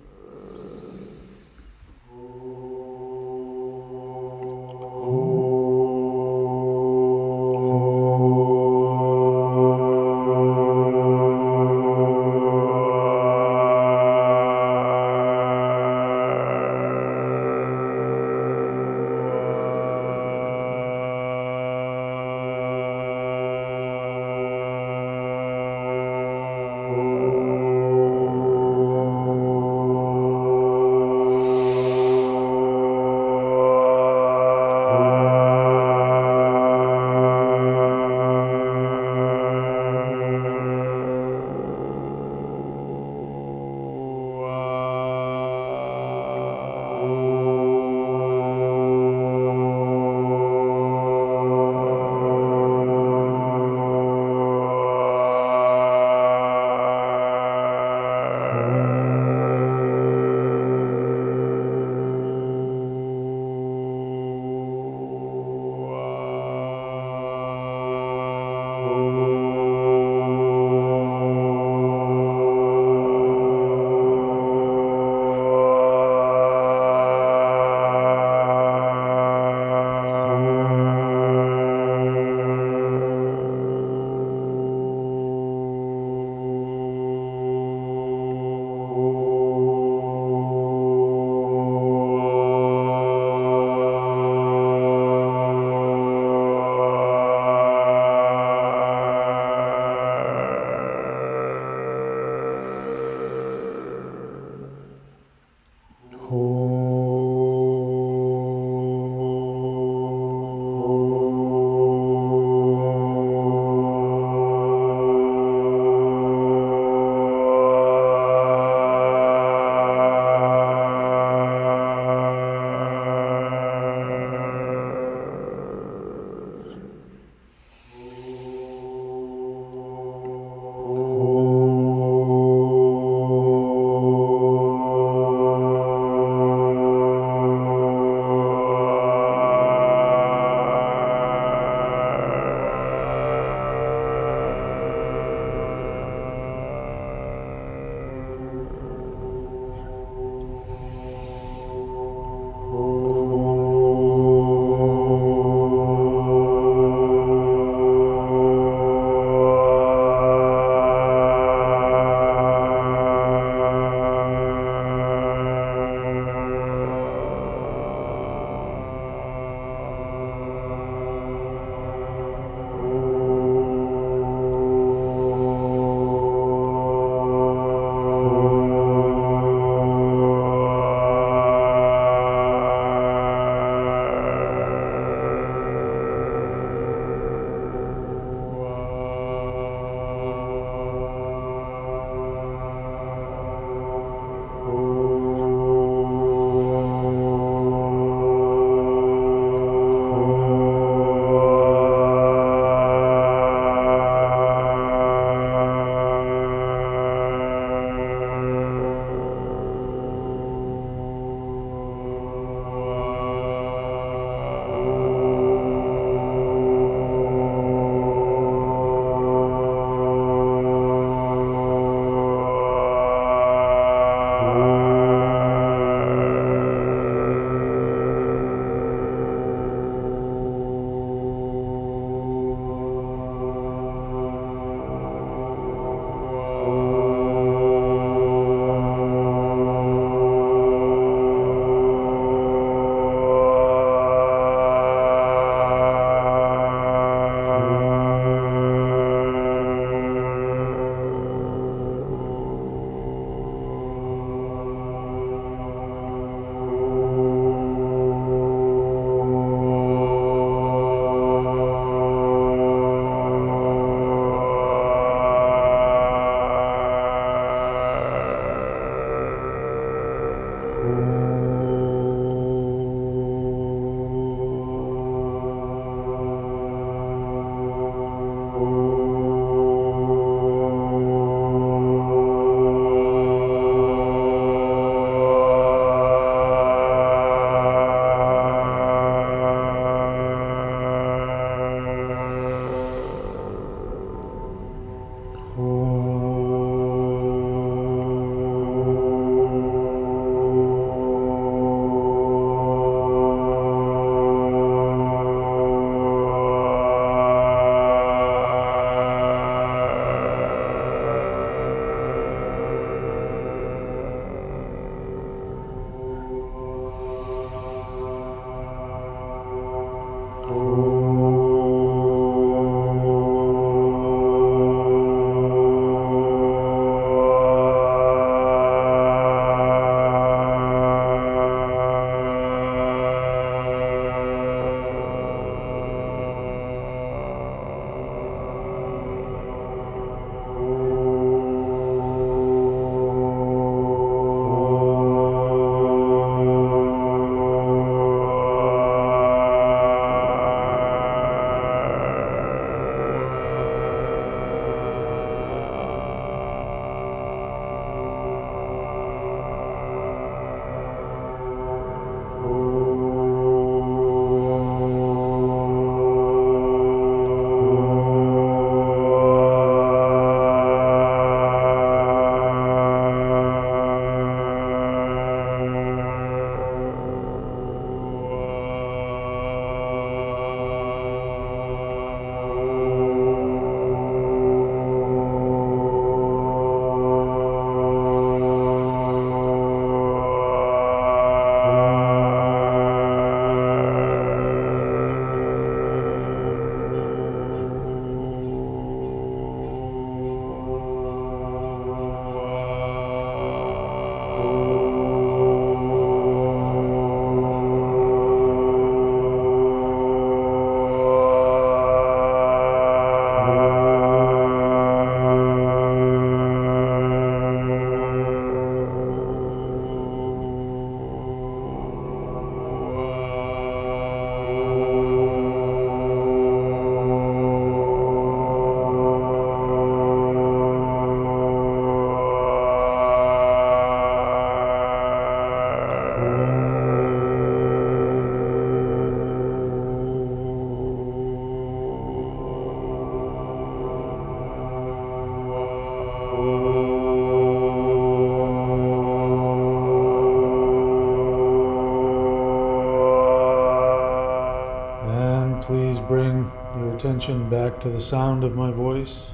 Please bring your attention back to the sound of my voice.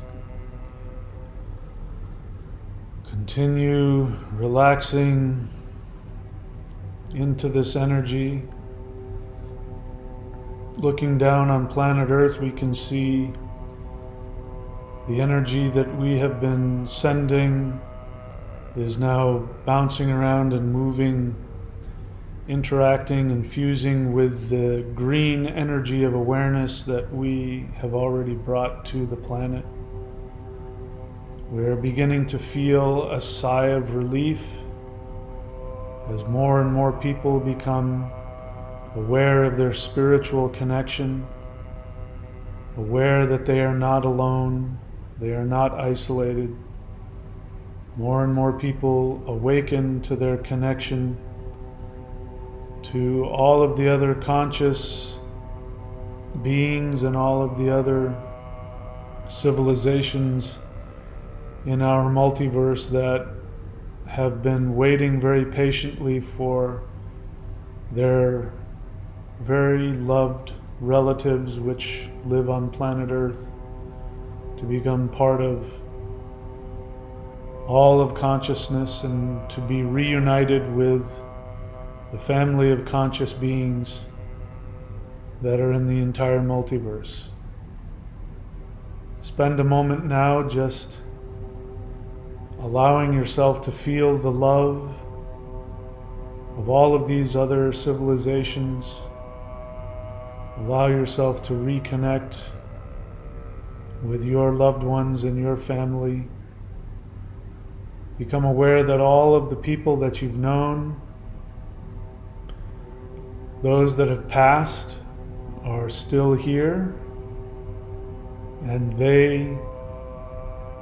Continue relaxing into this energy. Looking down on planet Earth, we can see the energy that we have been sending is now bouncing around and moving, interacting and fusing with the green energy of awareness that we have already brought to the planet. We're beginning to feel a sigh of relief as more and more people become aware of their spiritual connection, aware that they are not alone, they are not isolated. More and more people awaken to their connection to all of the other conscious beings and all of the other civilizations in our multiverse that have been waiting very patiently for their very loved relatives which live on planet Earth to become part of all of consciousness and to be reunited with the family of conscious beings that are in the entire multiverse. Spend a moment now just allowing yourself to feel the love of all of these other civilizations. Allow yourself to reconnect with your loved ones and your family. Become aware that all of the people that you've known, those that have passed, are still here, and they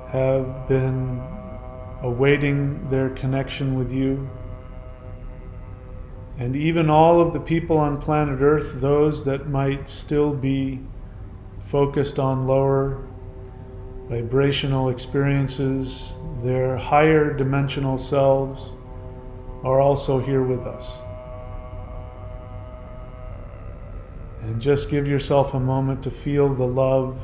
have been awaiting their connection with you. And even all of the people on planet Earth, those that might still be focused on lower vibrational experiences, their higher dimensional selves are also here with us. And just give yourself a moment to feel the love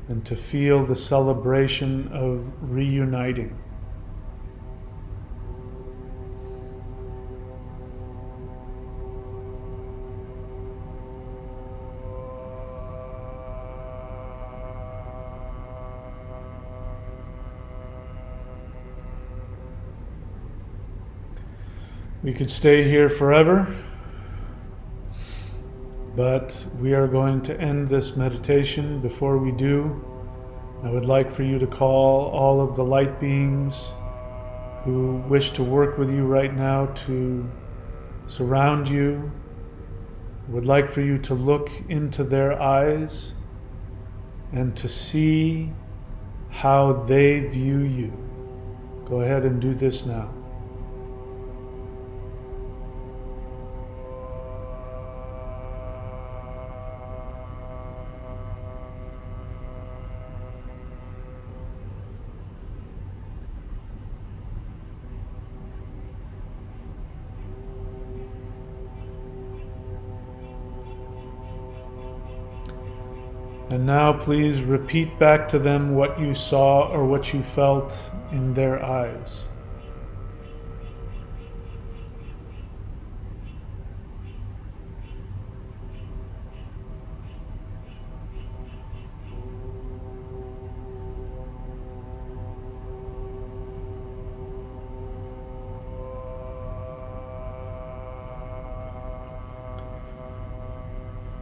and to feel the celebration of reuniting. We could stay here forever, but we are going to end this meditation. Before we do, I would like for you to call all of the light beings who wish to work with you right now to surround you. I would like for you to look into their eyes and to see how they view you. Go ahead and do this now. And now please repeat back to them what you saw or what you felt in their eyes.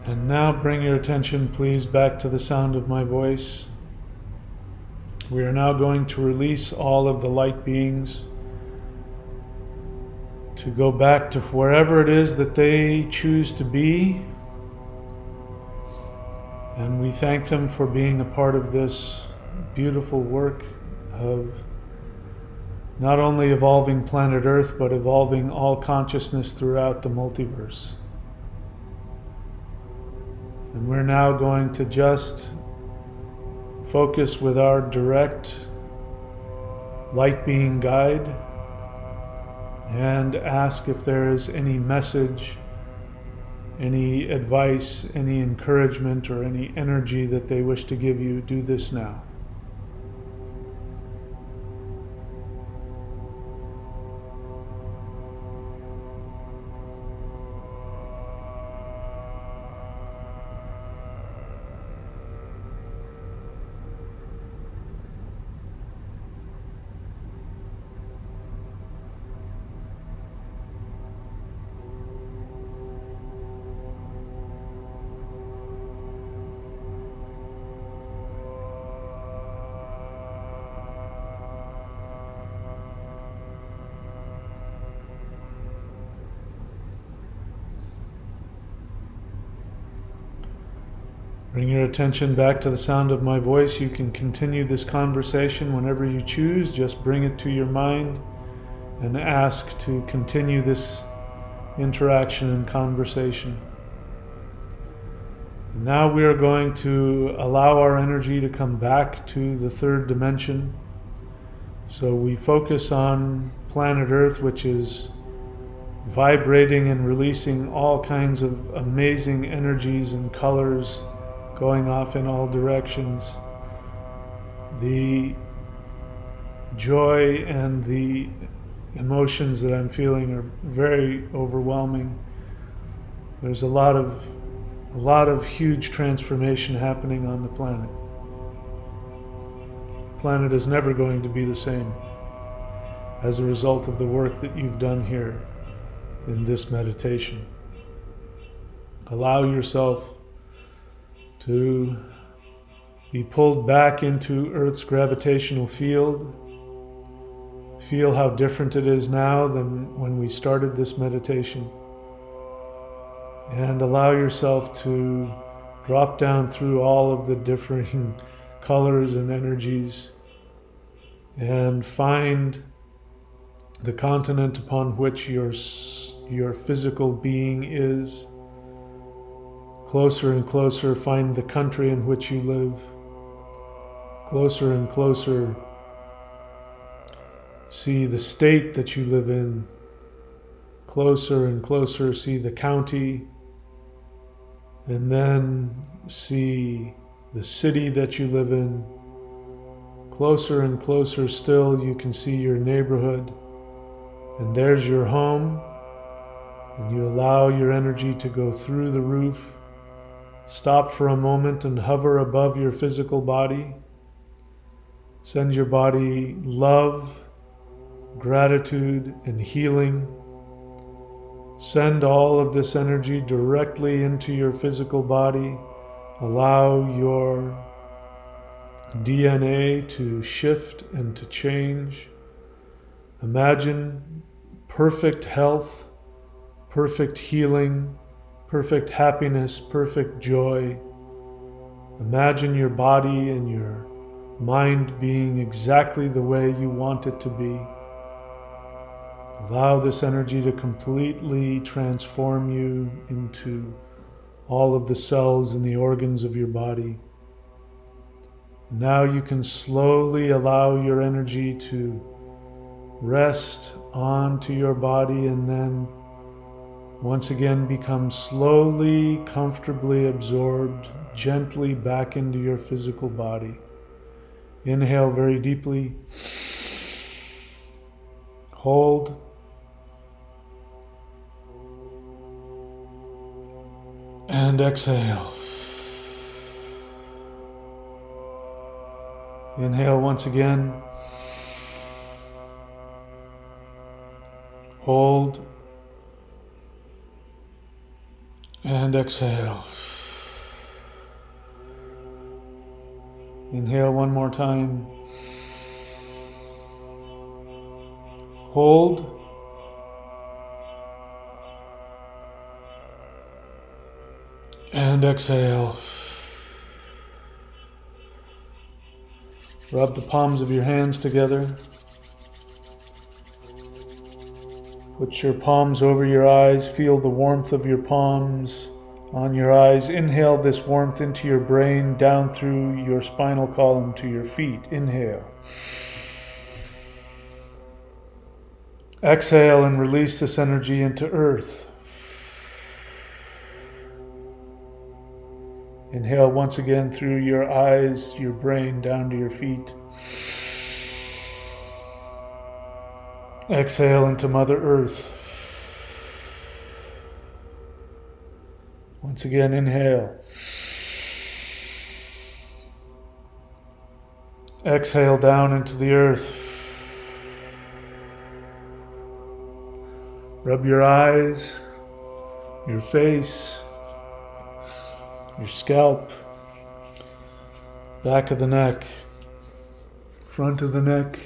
And now bring your attention, please, back to the sound of my voice. We are now going to release all of the light beings to go back to wherever it is that they choose to be. And we thank them for being a part of this beautiful work of not only evolving planet Earth, but evolving all consciousness throughout the multiverse. And we're now going to just focus with our direct light being guide and ask if there is any message, any advice, any encouragement, or any energy that they wish to give you. Do this now. Bring your attention back to the sound of my voice. You can continue this conversation whenever you choose. Just bring it to your mind and ask to continue this interaction and conversation. Now we are going to allow our energy to come back to the third dimension. So we focus on planet Earth, which is vibrating and releasing all kinds of amazing energies and colors going off in all directions. The joy and the emotions that I'm feeling are very overwhelming. There's a lot of huge transformation happening on the planet. The planet is never going to be the same as a result of the work that you've done here in this meditation. Allow yourself to be pulled back into Earth's gravitational field. Feel how different it is now than when we started this meditation. And allow yourself to drop down through all of the differing colors and energies and find the continent upon which your physical being is. Closer and closer, find the country in which you live. Closer and closer, see the state that you live in. Closer and closer, see the county. And then see the city that you live in. Closer and closer still, you can see your neighborhood. And there's your home. And you allow your energy to go through the roof. Stop for a moment and hover above your physical body. Send your body love, gratitude, and healing. Send all of this energy directly into your physical body. Allow your DNA to shift and to change. Imagine perfect health, perfect healing, perfect happiness, perfect joy. Imagine your body and your mind being exactly the way you want it to be. Allow this energy to completely transform you into all of the cells and the organs of your body. Now you can slowly allow your energy to rest onto your body and then once again become slowly, comfortably absorbed, gently back into your physical body. Inhale very deeply. Hold. And exhale. Inhale once again. Hold. And exhale. Inhale one more time. Hold. And exhale. Rub the palms of your hands together. Put your palms over your eyes. Feel the warmth of your palms on your eyes. Inhale this warmth into your brain, down through your spinal column to your feet. Inhale. Exhale and release this energy into earth. Inhale once again through your eyes, your brain, down to your feet. Exhale into Mother Earth. Once again, inhale. Exhale down into the earth. Rub your eyes, your face, your scalp, back of the neck, front of the neck,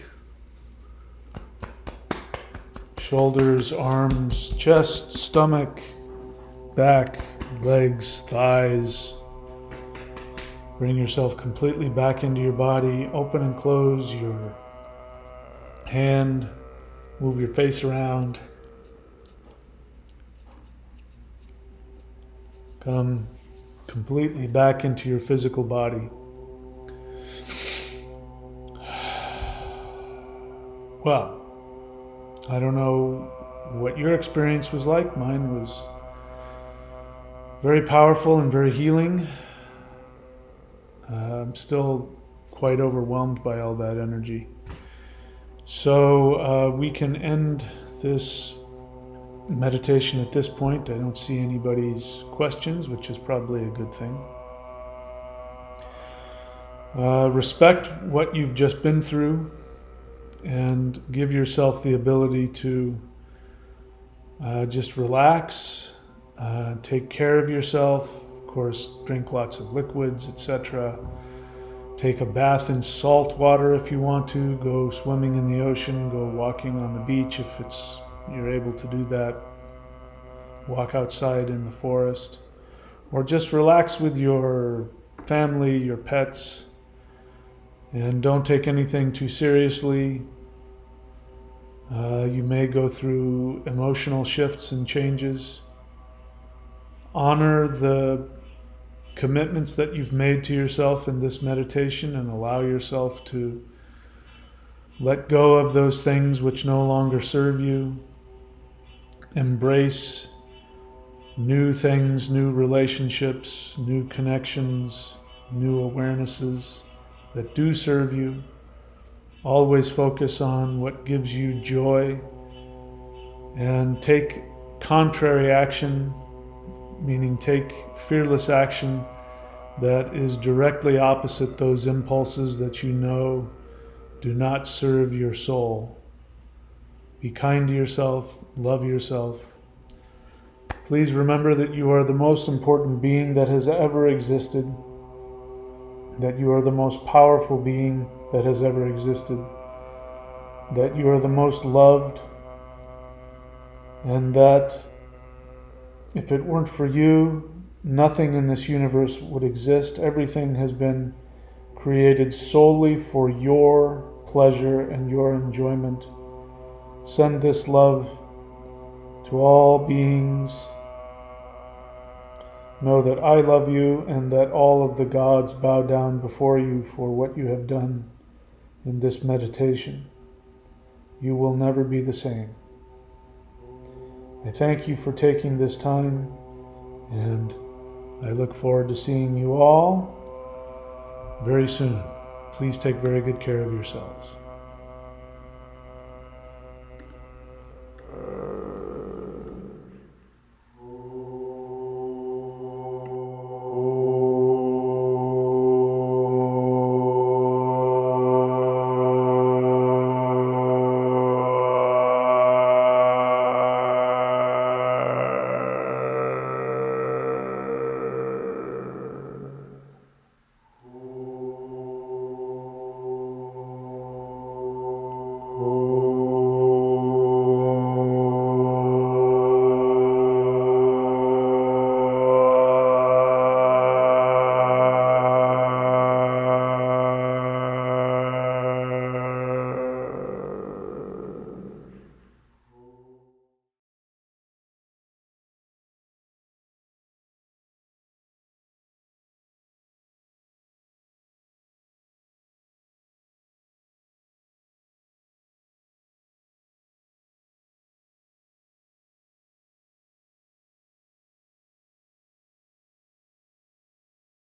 shoulders, arms, chest, stomach, back, legs, thighs. Bring yourself completely back into your body. Open and close your hand. Move your face around. Come completely back into your physical body. Well, I don't know what your experience was like. Mine was very powerful and very healing. I'm still quite overwhelmed by all that energy. So we can end this meditation at this point. I don't see anybody's questions, which is probably a good thing. Respect what you've just been through and give yourself the ability to just relax, take care of yourself. Of course, drink lots of liquids, etc. Take a bath in salt water if you want to. Go swimming in the ocean. Go walking on the beach if you're able to do that. Walk outside in the forest. Or just relax with your family, your pets. And don't take anything too seriously. You may go through emotional shifts and changes. Honor the commitments that you've made to yourself in this meditation and allow yourself to let go of those things which no longer serve you. Embrace new things, new relationships, new connections, new awarenesses that do serve you. Always focus on what gives you joy and take contrary action, meaning take fearless action that is directly opposite those impulses that you know do not serve your soul. Be kind to yourself, love yourself, Please remember that you are the most important being that has ever existed, that you are the most powerful being that has ever existed, that you are the most loved, and that if it weren't for you, nothing in this universe would exist. Everything has been created solely for your pleasure and your enjoyment. Send this love to all beings. Know that I love you and that all of the gods bow down before you for what you have done in this meditation. You will never be the same. I thank you for taking this time, and I look forward to seeing you all very soon. Please take very good care of yourselves.